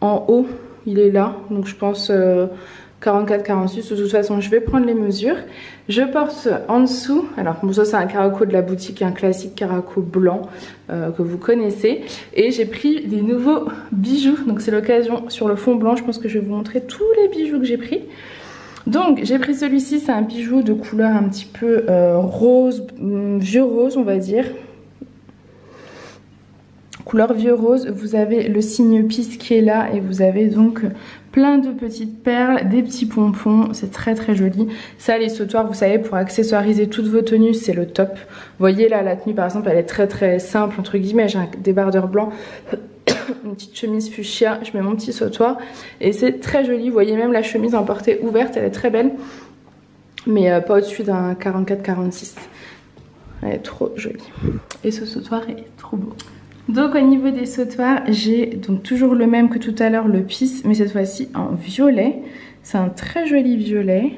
en haut, il est là. Donc je pense 44-46. De toute façon, je vais prendre les mesures. Je porte en dessous, alors bon, ça c'est un caraco de la boutique, un classique caraco blanc que vous connaissez. Et j'ai pris des nouveaux bijoux. Donc c'est l'occasion sur le fond blanc. Je pense que je vais vous montrer tous les bijoux que j'ai pris. Donc j'ai pris celui-ci, c'est un bijou de couleur un petit peu rose, vieux rose on va dire. Couleur vieux rose, vous avez le signe Peace qui est là et vous avez donc plein de petites perles, des petits pompons, c'est très joli. Ça les sautoirs, vous savez, pour accessoiriser toutes vos tenues, c'est le top. Vous voyez là, la tenue par exemple, elle est très simple entre guillemets, j'ai un débardeur blanc, une petite chemise fuchsia, je mets mon petit sautoir et c'est très joli. Vous voyez même la chemise en portée ouverte, elle est très belle, mais pas au-dessus d'un 44-46. Elle est trop jolie. Et ce sautoir est trop beau. Donc au niveau des sautoirs, j'ai donc toujours le même que tout à l'heure, le Peace, mais cette fois-ci en violet. C'est un très joli violet.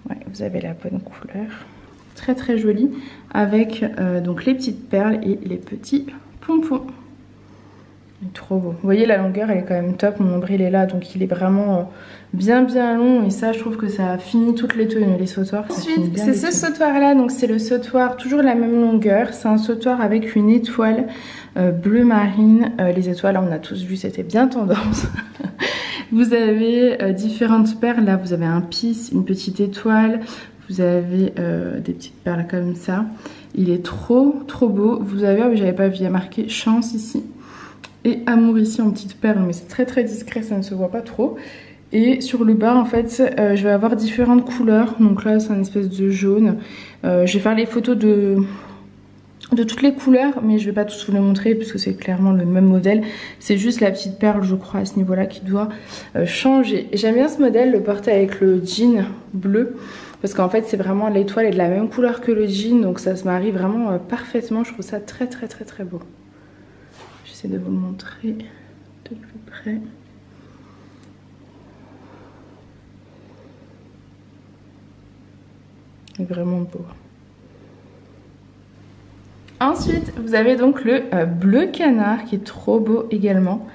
Ouais, vous avez la bonne couleur. Très joli. Avec donc les petites perles et les petits pompons. Trop beau. Vous voyez la longueur, elle est quand même top. Mon nombril est là, donc il est vraiment bien long. Et ça, je trouve que ça finit toutes les tenues, les sautoirs. Ensuite, c'est ce sautoir là. Donc c'est le sautoir, toujours la même longueur. C'est un sautoir avec une étoile bleu marine. Les étoiles, on a tous vu, c'était bien tendance. Vous avez différentes perles. Là, vous avez un Peace, une petite étoile. Vous avez des petites perles comme ça. Il est trop beau. Vous avez, j'avais pas vu, il y a marqué chance ici. Et amour ici en petite perle, mais c'est très discret, ça ne se voit pas trop. Et sur le bas en fait, je vais avoir différentes couleurs. Donc là c'est un espèce de jaune. Je vais faire les photos de toutes les couleurs, mais je vais pas tous vous les montrer puisque c'est clairement le même modèle. C'est juste la petite perle, je crois, à ce niveau là qui doit changer. J'aime bien ce modèle, le porter avec le jean bleu. Parce qu'en fait c'est vraiment, l'étoile est de la même couleur que le jean, donc ça se marie vraiment parfaitement. Je trouve ça très beau. J'essaie de vous le montrer de plus près. Vraiment beau. Ensuite, vous avez donc le bleu canard qui est trop beau également.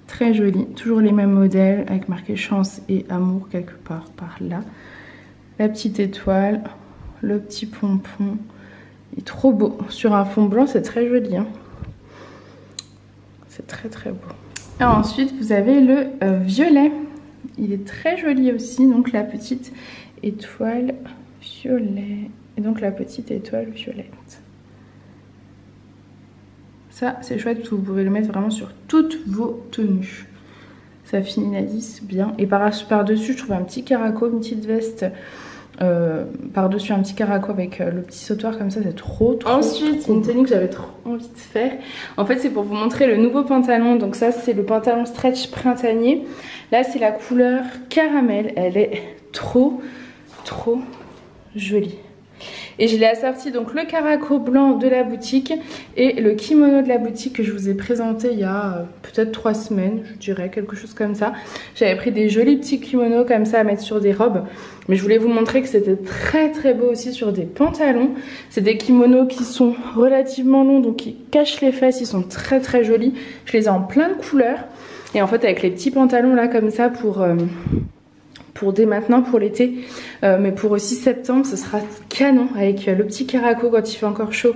Très joli. Toujours les mêmes modèles avec marqué chance et amour quelque part par là. La petite étoile, le petit pompon. Il est trop beau. Sur un fond blanc, c'est très joli, hein. C'est très beau. Et ensuite, vous avez le violet. Il est très joli aussi. Donc la petite étoile violet. Et donc la petite étoile violette. Ça, c'est chouette parce que vous pouvez le mettre vraiment sur toutes vos tenues. Ça finalise bien. Et par-dessus, je trouve un petit caraco, une petite veste. Par-dessus un petit caraco avec le petit sautoir comme ça, c'est trop Ensuite, une tenue que j'avais trop envie de faire. En fait, c'est pour vous montrer le nouveau pantalon. Donc ça, c'est le pantalon stretch printanier. Là, c'est la couleur caramel. Elle est trop jolie. Et je l'ai assorti donc le caraco blanc de la boutique et le kimono de la boutique que je vous ai présenté il y a peut-être 3 semaines, je dirais, quelque chose comme ça. J'avais pris des jolis petits kimonos comme ça à mettre sur des robes. Mais je voulais vous montrer que c'était très beau aussi sur des pantalons. C'est des kimonos qui sont relativement longs, donc qui cachent les fesses, ils sont très jolis. Je les ai en plein de couleurs. Et en fait avec les petits pantalons là comme ça pour dès maintenant pour l'été, mais pour aussi septembre ce sera canon avec le petit caraco quand il fait encore chaud,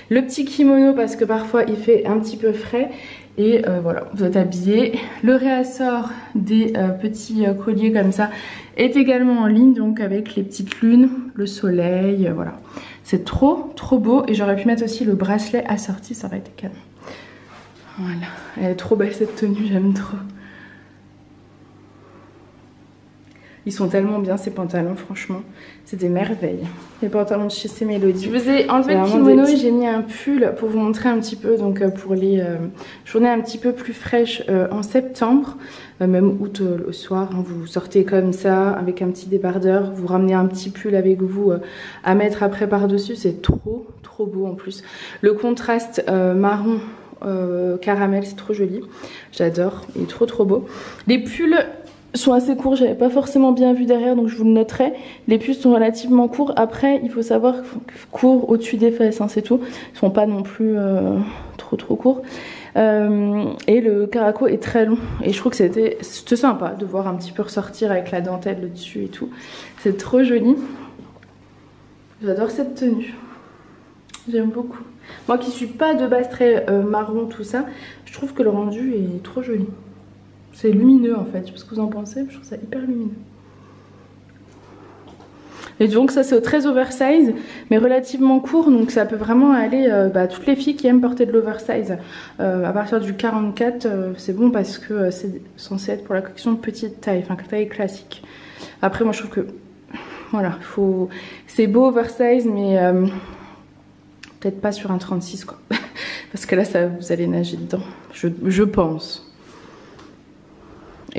le petit kimono parce que parfois il fait un petit peu frais. Et voilà, vous êtes habillés. Le réassort des petits colliers comme ça est également en ligne, donc avec les petites lunes, le soleil, voilà. C'est trop beau et j'aurais pu mettre aussi le bracelet assorti, ça aurait été canon. Voilà, elle est trop belle cette tenue, j'aime trop. Ils sont tellement bien ces pantalons, franchement, c'est des merveilles. Les pantalons de chez C Mélodie. Je vous ai enlevé le kimono et j'ai mis un pull pour vous montrer un petit peu, donc pour les journées un petit peu plus fraîches en septembre, même août le soir, hein, vous sortez comme ça avec un petit débardeur, vous ramenez un petit pull avec vous à mettre après par-dessus, c'est trop beau en plus. Le contraste marron caramel, c'est trop joli, j'adore, il est trop beau. Les pulls sont assez courts, j'avais pas forcément bien vu derrière donc je vous le noterai. Les pulls sont relativement courts, après il faut savoir courts au-dessus des fesses, hein, c'est tout. Ils sont pas non plus trop courts. Et le caraco est très long et je trouve que c'était sympa de voir un petit peu ressortir avec la dentelle le dessus et tout. C'est trop joli. J'adore cette tenue. J'aime beaucoup. Moi qui suis pas de base très marron tout ça, je trouve que le rendu est trop joli. C'est lumineux en fait, je sais pas ce que vous en pensez, mais je trouve ça hyper lumineux. Et donc ça c'est très oversize, mais relativement court, donc ça peut vraiment aller toutes les filles qui aiment porter de l'oversize. À partir du 44, c'est bon parce que c'est censé être pour la collection de petite taille, enfin taille classique. Après moi je trouve que, voilà, c'est beau oversize, mais peut-être pas sur un 36 quoi. Parce que là vous allez nager dedans, je pense.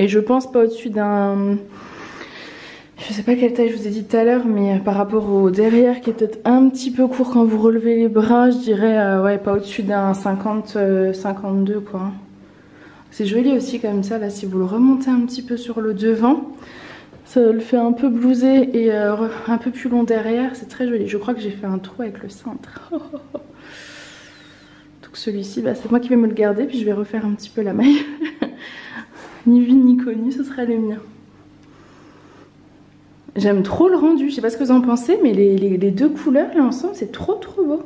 Et je pense pas au-dessus d'un... Je sais pas quelle taille je vous ai dit tout à l'heure, mais par rapport au derrière qui est peut-être un petit peu court quand vous relevez les bras, je dirais ouais, pas au-dessus d'un 50-52 quoi. C'est joli aussi comme ça, là si vous le remontez un petit peu sur le devant, ça le fait un peu blousé et un peu plus long derrière, c'est très joli. Je crois que j'ai fait un trou avec le cintre. Donc celui-ci, c'est moi qui vais me le garder, puis je vais refaire un petit peu la maille. Ni vu ni connu, ce sera les miens. J'aime trop le rendu, je sais pas ce que vous en pensez, mais les deux couleurs là ensemble, c'est trop beau.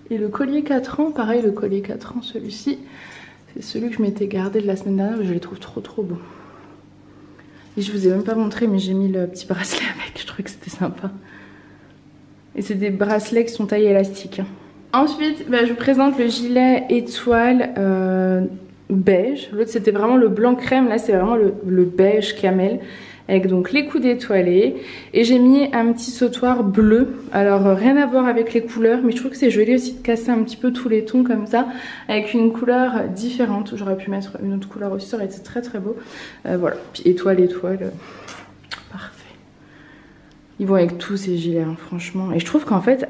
Et le collier 4 ans, pareil, le collier 4 ans, celui-ci, c'est celui que je m'étais gardé de la semaine dernière, je les trouve trop beaux. Et je vous ai même pas montré, mais j'ai mis le petit bracelet avec, je trouvais que c'était sympa. Et c'est des bracelets qui sont taillés élastiques. Ensuite, je vous présente le gilet étoile beige. L'autre c'était vraiment le blanc crème, là c'est vraiment le beige camel avec donc les coudes étoilés et j'ai mis un petit sautoir bleu. Alors rien à voir avec les couleurs, mais je trouve que c'est joli aussi de casser un petit peu tous les tons comme ça avec une couleur différente. J'aurais pu mettre une autre couleur aussi, ça aurait été très beau. Voilà, puis étoile, parfait. Ils vont avec tous ces gilets, hein, franchement. Et je trouve qu'en fait,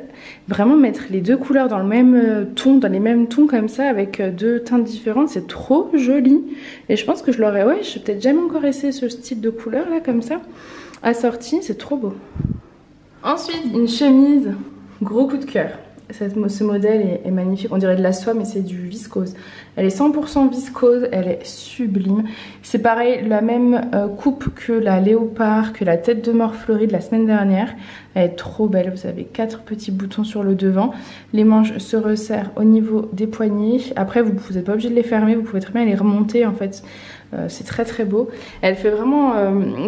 vraiment mettre les deux couleurs dans le même ton, dans les mêmes tons comme ça, avec deux teintes différentes, c'est trop joli. Et je pense que je l'aurais, ouais, j'ai peut-être jamais encore essayé ce style de couleur là, comme ça, assorti, c'est trop beau. Ensuite, une chemise, gros coup de cœur. Ce modèle est magnifique, on dirait de la soie mais c'est du viscose. Elle est 100% viscose, elle est sublime. C'est pareil, la même coupe que la léopard, que la tête de mort fleurie de la semaine dernière. Elle est trop belle, vous avez 4 petits boutons sur le devant. Les manches se resserrent au niveau des poignets. Après vous n'êtes pas obligé de les fermer, vous pouvez très bien les remonter en fait. C'est très beau. Elle fait vraiment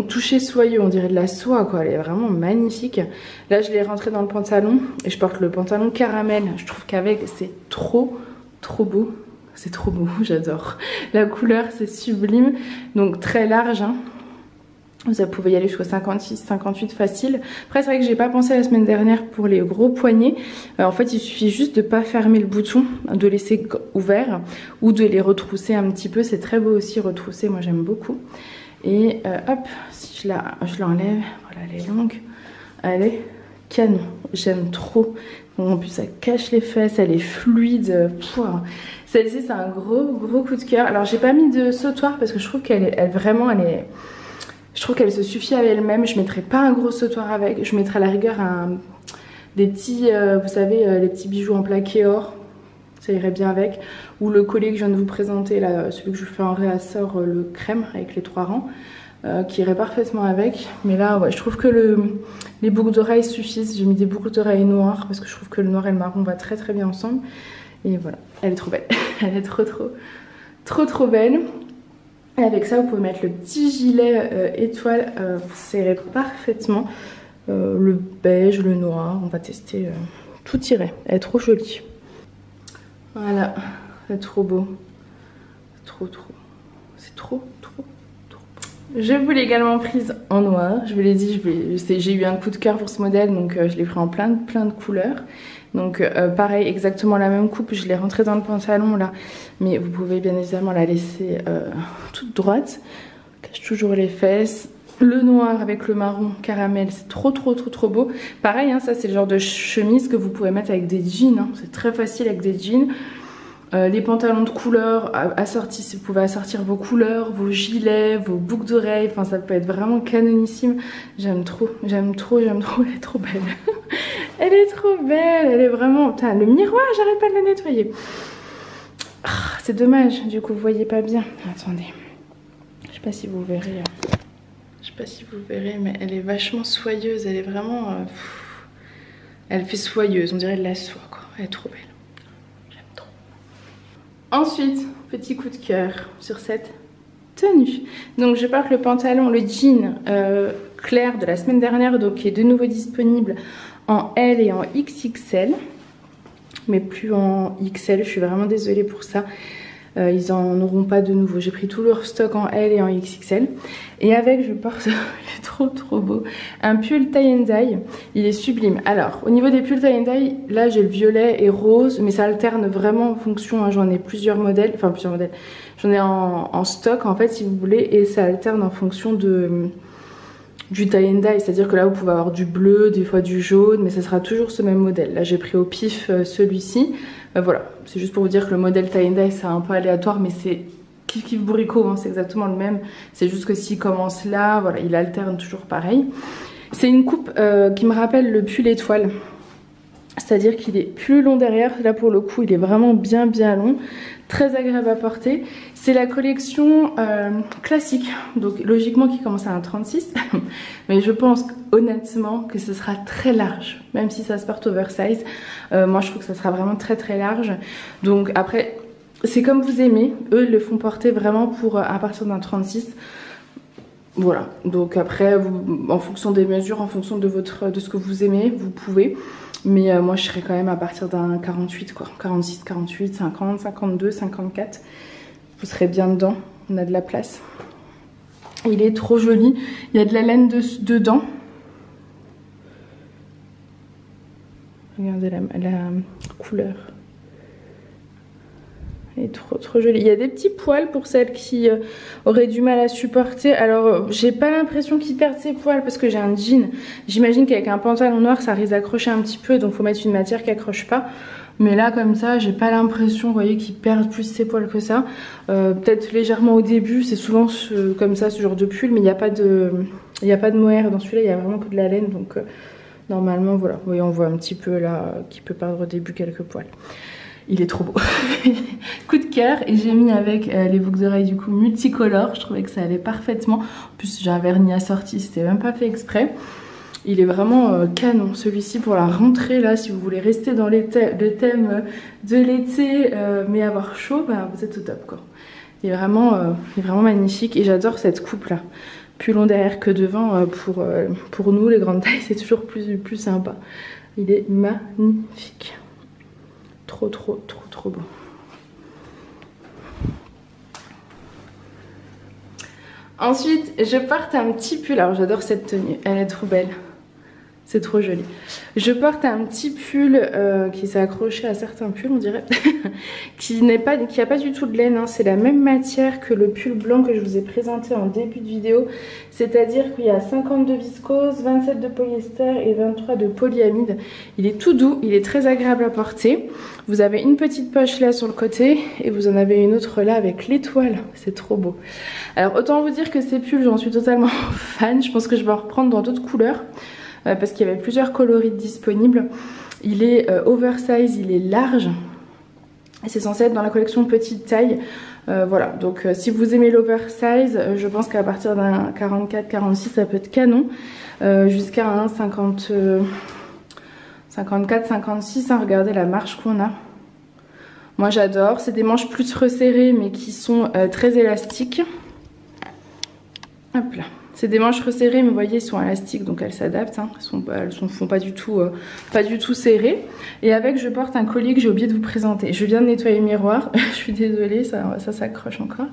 toucher soyeux, on dirait de la soie quoi, elle est vraiment magnifique. Là je l'ai rentrée dans le pantalon et je porte le pantalon caramel. Je trouve qu'avec c'est trop beau. C'est trop beau, j'adore. La couleur c'est sublime, donc très large hein. Vous pouvez y aller jusqu'au 56, 58 facile. Après c'est vrai que j'ai pas pensé la semaine dernière pour les gros poignets. En fait il suffit juste de pas fermer le bouton, de laisser ouvert ou de les retrousser un petit peu. C'est très beau aussi retrousser, moi j'aime beaucoup. Et hop, si je l'enlève, voilà elle est longue. Elle est canon, j'aime trop. En plus ça cache les fesses, elle est fluide. Celle-ci c'est un gros coup de cœur. Alors j'ai pas mis de sautoir parce que je trouve qu'elle est vraiment, je trouve qu'elle se suffit à elle-même. Je mettrai pas un gros sautoir avec, je mettrai à la rigueur des petits, vous savez, les petits bijoux en plaqué or. Ça irait bien avec. Ou le collier que je viens de vous présenter, là, celui que je fais en réassort, le crème avec les 3 rangs, qui irait parfaitement avec. Mais là, ouais, je trouve que les boucles d'oreilles suffisent. J'ai mis des boucles d'oreilles noires parce que je trouve que le noir et le marron va très bien ensemble. Et voilà, elle est trop belle. Elle est trop belle. Et avec ça, vous pouvez mettre le petit gilet étoile, ça irait parfaitement. Le beige, le noir, on va tester. Tout irait. Elle est trop jolie. Voilà, c'est trop beau. C'est trop beau. Je vous l'ai également prise en noir. Je vous l'ai dit, j'ai eu un coup de cœur pour ce modèle, donc je l'ai pris en plein de couleurs. Donc pareil, exactement la même coupe, je l'ai rentrée dans le pantalon là. Mais vous pouvez bien évidemment la laisser toute droite. Cache toujours les fesses. Le noir avec le marron caramel, c'est trop beau. Pareil, hein, ça c'est le genre de chemise que vous pouvez mettre avec des jeans. Hein. C'est très facile avec des jeans. Les pantalons de couleur assortis, si vous pouvez assortir vos couleurs, vos gilets, vos boucles d'oreilles. Enfin, ça peut être vraiment canonissime. J'aime trop. Elle est trop belle. Elle est trop belle. Elle est vraiment... Putain, le miroir, j'arrête pas de le nettoyer. Ah, c'est dommage. Du coup, vous voyez pas bien. Attendez. Je sais pas si vous verrez... mais elle est vachement soyeuse. Elle est vraiment... elle fait soyeuse. On dirait de la soie, quoi. Elle est trop belle. J'aime trop. Ensuite, petit coup de cœur sur cette tenue. Donc, je porte le pantalon, le jean clair de la semaine dernière, donc qui est de nouveau disponible en L et en XXL. Mais plus en XL. Je suis vraiment désolée pour ça. Ils en auront pas de nouveau. J'ai pris tout leur stock en L et en XXL. Et avec, je porte, il est trop beau, un pull tie and dye. Il est sublime. Alors, au niveau des pulls tie and dye, là j'ai le violet et rose, mais ça alterne vraiment en fonction. Hein, j'en ai plusieurs modèles, enfin plusieurs modèles. J'en ai en stock en fait, si vous voulez, et ça alterne en fonction du tie and dye. C'est-à-dire que là, vous pouvez avoir du bleu, des fois du jaune, mais ça sera toujours ce même modèle. Là, j'ai pris au pif celui-ci. Voilà, c'est juste pour vous dire que le modèle tie and dye c'est un peu aléatoire, mais c'est kiff bourricot, hein, c'est exactement le même. C'est juste que s'il commence là, voilà, il alterne toujours pareil. C'est une coupe qui me rappelle le pull étoile. C'est-à-dire qu'il est plus long derrière. Là pour le coup il est vraiment bien long. Très agréable à porter. C'est la collection classique. Donc logiquement qui commence à un 36. Mais je pense honnêtement que ce sera très large. Même si ça se porte oversize. Moi je trouve que ça sera vraiment très large. Donc après c'est comme vous aimez. Eux ils le font porter vraiment pour à partir d'un 36. Voilà, donc après vous, en fonction des mesures, en fonction de ce que vous aimez, vous pouvez. Mais moi je serais quand même à partir d'un 48 quoi, 46, 48, 50, 52, 54. Vous serez bien dedans, on a de la place. Il est trop joli, il y a de la laine dedans. Regardez la couleur. Elle est trop jolie. Il y a des petits poils pour celles qui auraient du mal à supporter. Alors j'ai pas l'impression qu'ils perdent ses poils parce que j'ai un jean. J'imagine qu'avec un pantalon noir ça risque d'accrocher un petit peu, donc faut mettre une matière qui accroche pas. Mais là comme ça j'ai pas l'impression, vous voyez, qu'ils perdent plus ses poils que ça. Peut-être légèrement au début, c'est souvent comme ça ce genre de pull, mais il n'y a pas de mohair dans celui-là, il y a vraiment que de la laine, donc normalement voilà. Vous voyez, on voit un petit peu là qu'il peut perdre au début quelques poils. Il est trop beau. Coup de cœur. Et j'ai mis avec les boucles d'oreilles du coup multicolores. Je trouvais que ça allait parfaitement. En plus j'ai un vernis assorti, c'était même pas fait exprès. Il est vraiment canon celui-ci pour la rentrée là. Si vous voulez rester dans le thème de l'été mais avoir chaud, bah, vous êtes au top quoi. Il est vraiment magnifique et j'adore cette coupe là. Plus long derrière que devant pour nous les grandes tailles c'est toujours plus sympa. Il est magnifique. Trop beau. Ensuite je porte un petit pull. Alors j'adore cette tenue, elle est trop belle. C'est trop joli. Je porte un petit pull qui s'est accroché à certains pulls, on dirait, qui a pas du tout de laine. Hein. C'est la même matière que le pull blanc que je vous ai présenté en début de vidéo. C'est-à-dire qu'il y a 50 de viscose, 27 de polyester et 23 de polyamide. Il est tout doux, il est très agréable à porter. Vous avez une petite poche là sur le côté et vous en avez une autre là avec l'étoile. C'est trop beau. Alors autant vous dire que ces pulls, j'en suis totalement fan. Je pense que je vais en reprendre dans d'autres couleurs. Parce qu'il y avait plusieurs coloris disponibles. Il est oversize, il est large. C'est censé être dans la collection petite taille. Voilà, donc si vous aimez l'oversize, je pense qu'à partir d'un 44-46, ça peut être canon. Jusqu'à un 54-56, hein, regardez la marge qu'on a. Moi j'adore, c'est des manches plus resserrées mais qui sont très élastiques. Hop là. C'est des manches resserrées mais vous voyez ils sont élastiques donc elles s'adaptent, hein. Elles font pas du tout serrées. Et avec je porte un collier que j'ai oublié de vous présenter. Je viens de nettoyer le miroir, je suis désolée ça s'accroche encore.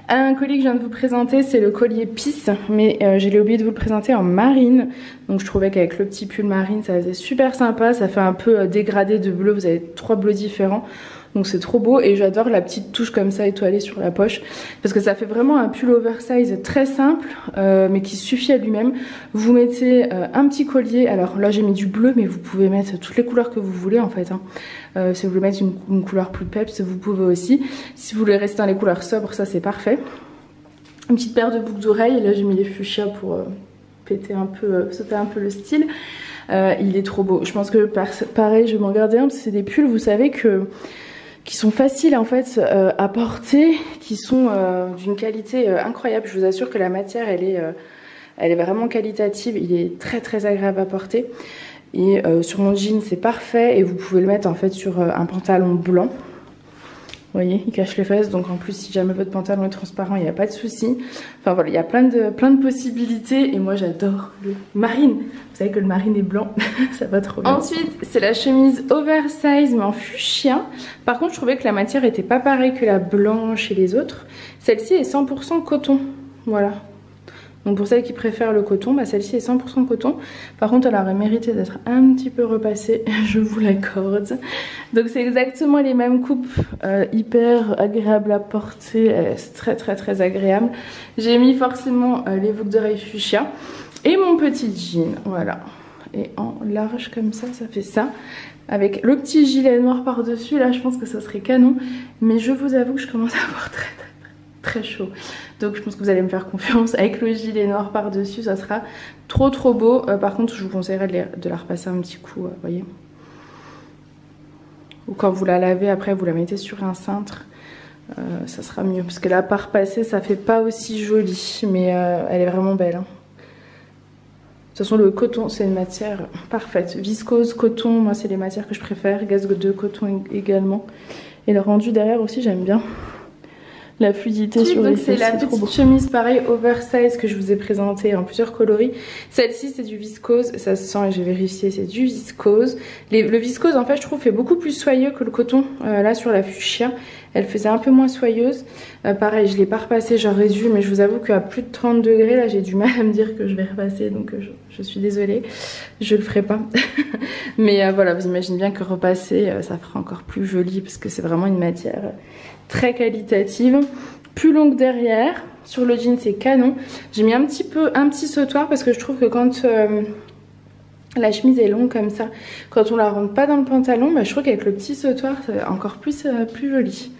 Un collier que je viens de vous présenter c'est le collier Peace mais je l'ai oublié de vous le présenter en marine. Donc je trouvais qu'avec le petit pull marine ça faisait super sympa, ça fait un peu dégradé de bleu, vous avez 3 bleus différents. Donc c'est trop beau et j'adore la petite touche comme ça étoilée sur la poche parce que ça fait vraiment un pull oversize très simple mais qui suffit à lui-même. Vous mettez un petit collier, alors là j'ai mis du bleu mais vous pouvez mettre toutes les couleurs que vous voulez en fait. Hein. Si vous voulez mettre une couleur plus peps vous pouvez aussi. Si vous voulez rester dans les couleurs sobres ça c'est parfait. Une petite paire de boucles d'oreilles, là j'ai mis les fuchsias pour péter un peu, sauter un peu le style. Il est trop beau. Je pense que pareil je vais m'en garder un parce que c'est des pulls vous savez qui sont faciles en fait à porter, qui sont d'une qualité incroyable. Je vous assure que la matière elle est vraiment qualitative, il est très très agréable à porter. Et sur mon jean c'est parfait et vous pouvez le mettre en fait sur un pantalon blanc. Vous voyez, il cache les fesses, donc en plus si jamais votre pantalon est transparent, il n'y a pas de souci. Enfin voilà, il y a plein de possibilités et moi j'adore le marine. Vous savez que le marine est blanc, ça va trop bien. Ensuite, c'est la chemise oversize mais en fuchsia. Par contre, je trouvais que la matière était pas pareille que la blanche et les autres. Celle-ci est 100% coton, voilà. Donc pour celles qui préfèrent le coton, bah celle-ci est 100% coton. Par contre, elle aurait mérité d'être un petit peu repassée, je vous l'accorde. Donc c'est exactement les mêmes coupes, hyper agréables à porter, c'est très très très agréable. J'ai mis forcément les boucles d'oreilles fuchsia et mon petit jean, voilà. Et en large comme ça fait ça. Avec le petit gilet noir par-dessus, là je pense que ça serait canon. Mais je vous avoue que je commence à avoir très chaud. Donc je pense que vous allez me faire confiance. Avec le gilet noir par-dessus, ça sera trop beau. Par contre, je vous conseillerais de la repasser un petit coup, voyez. Ou quand vous la lavez, après vous la mettez sur un cintre. Ça sera mieux. Parce que là, par repasser, ça fait pas aussi joli. Mais elle est vraiment belle. Hein. De toute façon, le coton, c'est une matière parfaite. Viscose, coton, moi c'est les matières que je préfère. Gaz de coton également. Et le rendu derrière aussi, j'aime bien. La fluidité sur les fesses, c'est la petite chemise pareil oversize que je vous ai présentée en plusieurs coloris. Celle-ci c'est du viscose, ça se sent et j'ai vérifié, c'est du viscose. Le viscose en fait je trouve fait beaucoup plus soyeux que le coton. Là sur la fuchsia, elle faisait un peu moins soyeuse. Pareil je l'ai pas repassé, j'aurais dû, mais je vous avoue qu'à plus de 30 degrés là j'ai du mal à me dire que je vais repasser, donc je suis désolée, je le ferai pas. Mais voilà, vous imaginez bien que repasser ça fera encore plus joli parce que c'est vraiment une matière très qualitative, plus longue derrière. Sur le jean c'est canon. J'ai mis un petit sautoir parce que je trouve que quand la chemise est longue comme ça, quand on la rentre pas dans le pantalon, bah, je trouve qu'avec le petit sautoir c'est encore plus joli.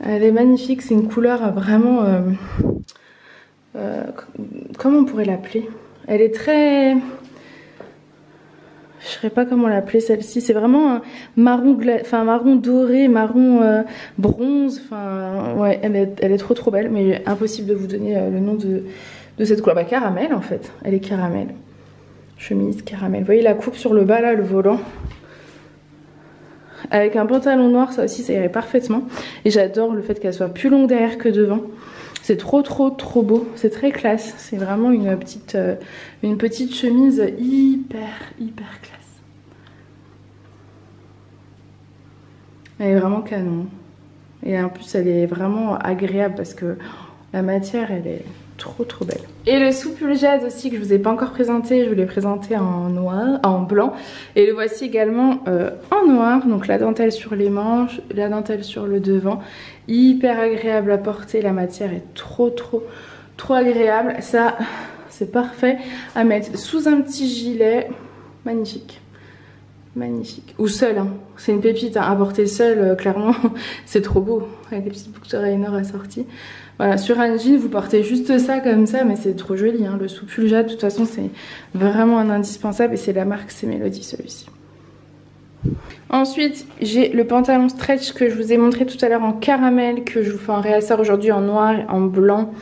Elle est magnifique, c'est une couleur vraiment comment on pourrait l'appeler, elle est très, je ne saurais pas comment l'appeler celle-ci. C'est vraiment un marron, marron doré, marron bronze. Enfin, ouais, elle est trop belle. Mais impossible de vous donner le nom de cette couleur. Bah, caramel en fait. Elle est caramel. Chemise caramel. Vous voyez la coupe sur le bas là, le volant. Avec un pantalon noir, ça aussi, ça irait parfaitement. Et j'adore le fait qu'elle soit plus longue derrière que devant. C'est trop beau, c'est très classe. C'est vraiment une petite chemise hyper classe. Elle est vraiment canon. Et en plus elle est vraiment agréable parce que la matière elle est trop belle. Et le soupule jade aussi que je vous ai pas encore présenté, je vous l'ai présenté en noir, en blanc. Et le voici également en noir, donc la dentelle sur les manches, la dentelle sur le devant. Hyper agréable à porter, la matière est trop agréable. Ça, c'est parfait à mettre sous un petit gilet, magnifique. Magnifique. Ou seul, hein. C'est une pépite hein. À porter seul, clairement, c'est trop beau. Avec des petites boucles de liner assorties. Voilà, sur un jean, vous portez juste ça comme ça, mais c'est trop joli. Hein. Le soupule jade, de toute façon, c'est vraiment un indispensable. Et c'est la marque C'est Mélodie, celui-ci. Ensuite, j'ai le pantalon stretch que je vous ai montré tout à l'heure en caramel, que je vous fais en réassort aujourd'hui en noir et en blanc.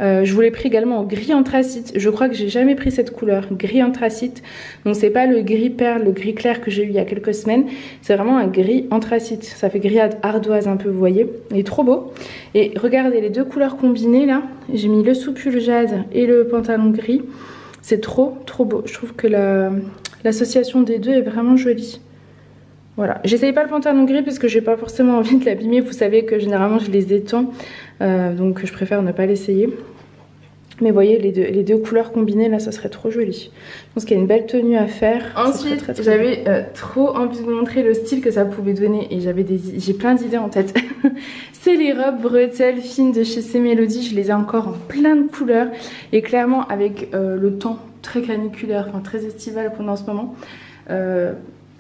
Je vous l'ai pris également en gris anthracite. Je crois que j'ai jamais pris cette couleur, gris anthracite. Donc c'est pas le gris perle, le gris clair que j'ai eu il y a quelques semaines. C'est vraiment un gris anthracite. Ça fait gris ardoise un peu, vous voyez. Il est trop beau. Et regardez les deux couleurs combinées là. J'ai mis le soupule jade et le pantalon gris. C'est trop beau. Je trouve que l'association des deux est vraiment jolie. Voilà, j'essaye pas le pantalon gris parce que j'ai pas forcément envie de l'abîmer. Vous savez que généralement je les étends, donc je préfère ne pas l'essayer. Mais vous voyez, les deux couleurs combinées là, ça serait trop joli. Je pense qu'il y a une belle tenue à faire. Ensuite, j'avais trop envie de vous montrer le style que ça pouvait donner et j'ai plein d'idées en tête. C'est les robes bretelles fines de chez C'est Mélodie. Je les ai encore en plein de couleurs et clairement avec le temps très caniculaire, enfin très estival pendant ce moment.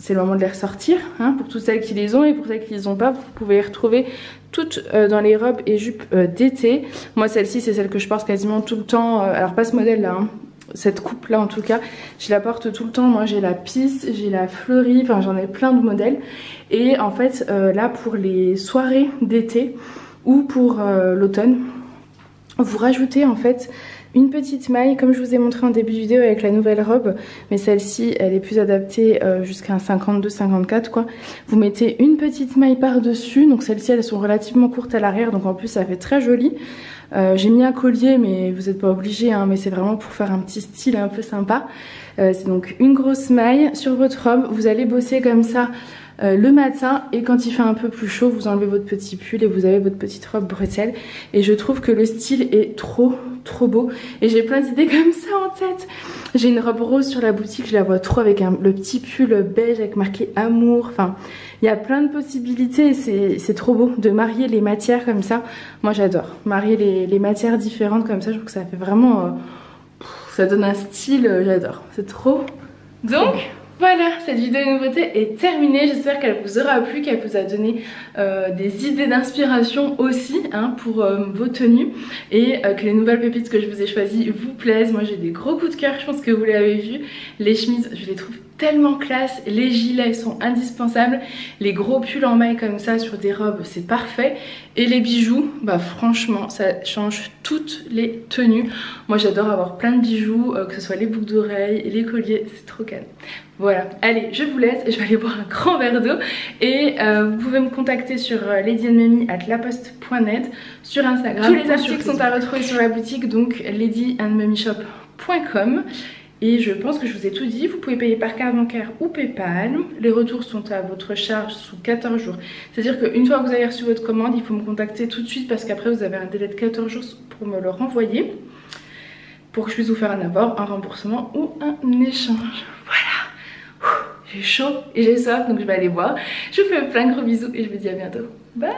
C'est le moment de les ressortir hein, pour toutes celles qui les ont et pour celles qui les ont pas, vous pouvez les retrouver toutes dans les robes et jupes d'été. Moi celle-ci c'est celle que je porte quasiment tout le temps, alors pas ce modèle là, hein, cette coupe là en tout cas, je la porte tout le temps. Moi j'ai la pisse, j'ai la fleurie, enfin j'en ai plein de modèles. Et en fait là pour les soirées d'été ou pour l'automne, vous rajoutez en fait une petite maille comme je vous ai montré en début de vidéo avec la nouvelle robe, mais celle-ci elle est plus adaptée jusqu'à un 52-54 quoi. Vous mettez une petite maille par dessus, donc celles-ci elles sont relativement courtes à l'arrière, donc en plus ça fait très joli. J'ai mis un collier mais vous n'êtes pas obligé hein, mais c'est vraiment pour faire un petit style un peu sympa. C'est donc une grosse maille sur votre robe, vous allez bosser comme ça le matin et quand il fait un peu plus chaud vous enlevez votre petit pull et vous avez votre petite robe bretelle. Et je trouve que le style est trop beau et j'ai plein d'idées comme ça en tête. J'ai une robe rose sur la boutique, je la vois trop avec le petit pull beige avec marqué amour. Enfin il y a plein de possibilités, c'est trop beau de marier les matières comme ça. Moi j'adore marier les matières différentes comme ça, je trouve que ça fait vraiment ça donne un style, j'adore, c'est trop. Donc voilà, cette vidéo de nouveauté est terminée. J'espère qu'elle vous aura plu, qu'elle vous a donné des idées d'inspiration aussi hein, pour vos tenues et que les nouvelles pépites que je vous ai choisies vous plaisent. Moi j'ai des gros coups de cœur, je pense que vous l'avez vu. Les chemises, je les trouve tellement classe, les gilets sont indispensables, les gros pulls en maille comme ça sur des robes c'est parfait, et les bijoux, bah franchement ça change toutes les tenues. Moi j'adore avoir plein de bijoux, que ce soit les boucles d'oreilles, les colliers, c'est trop calme. Voilà, allez je vous laisse, je vais aller boire un grand verre d'eau et vous pouvez me contacter sur ladyandmummy@laposte.net, sur Instagram. Tous les articles sont à retrouver sur la boutique, donc ladyandmummyshop.com. Et je pense que je vous ai tout dit, vous pouvez payer par carte bancaire ou Paypal. Les retours sont à votre charge sous 14 jours. C'est-à-dire qu'une fois que vous avez reçu votre commande, il faut me contacter tout de suite parce qu'après vous avez un délai de 14 jours pour me le renvoyer. Pour que je puisse vous faire un apport, un remboursement ou un échange. Voilà. J'ai chaud et j'ai soif donc je vais aller boire. Je vous fais plein de gros bisous et je vous dis à bientôt. Bye!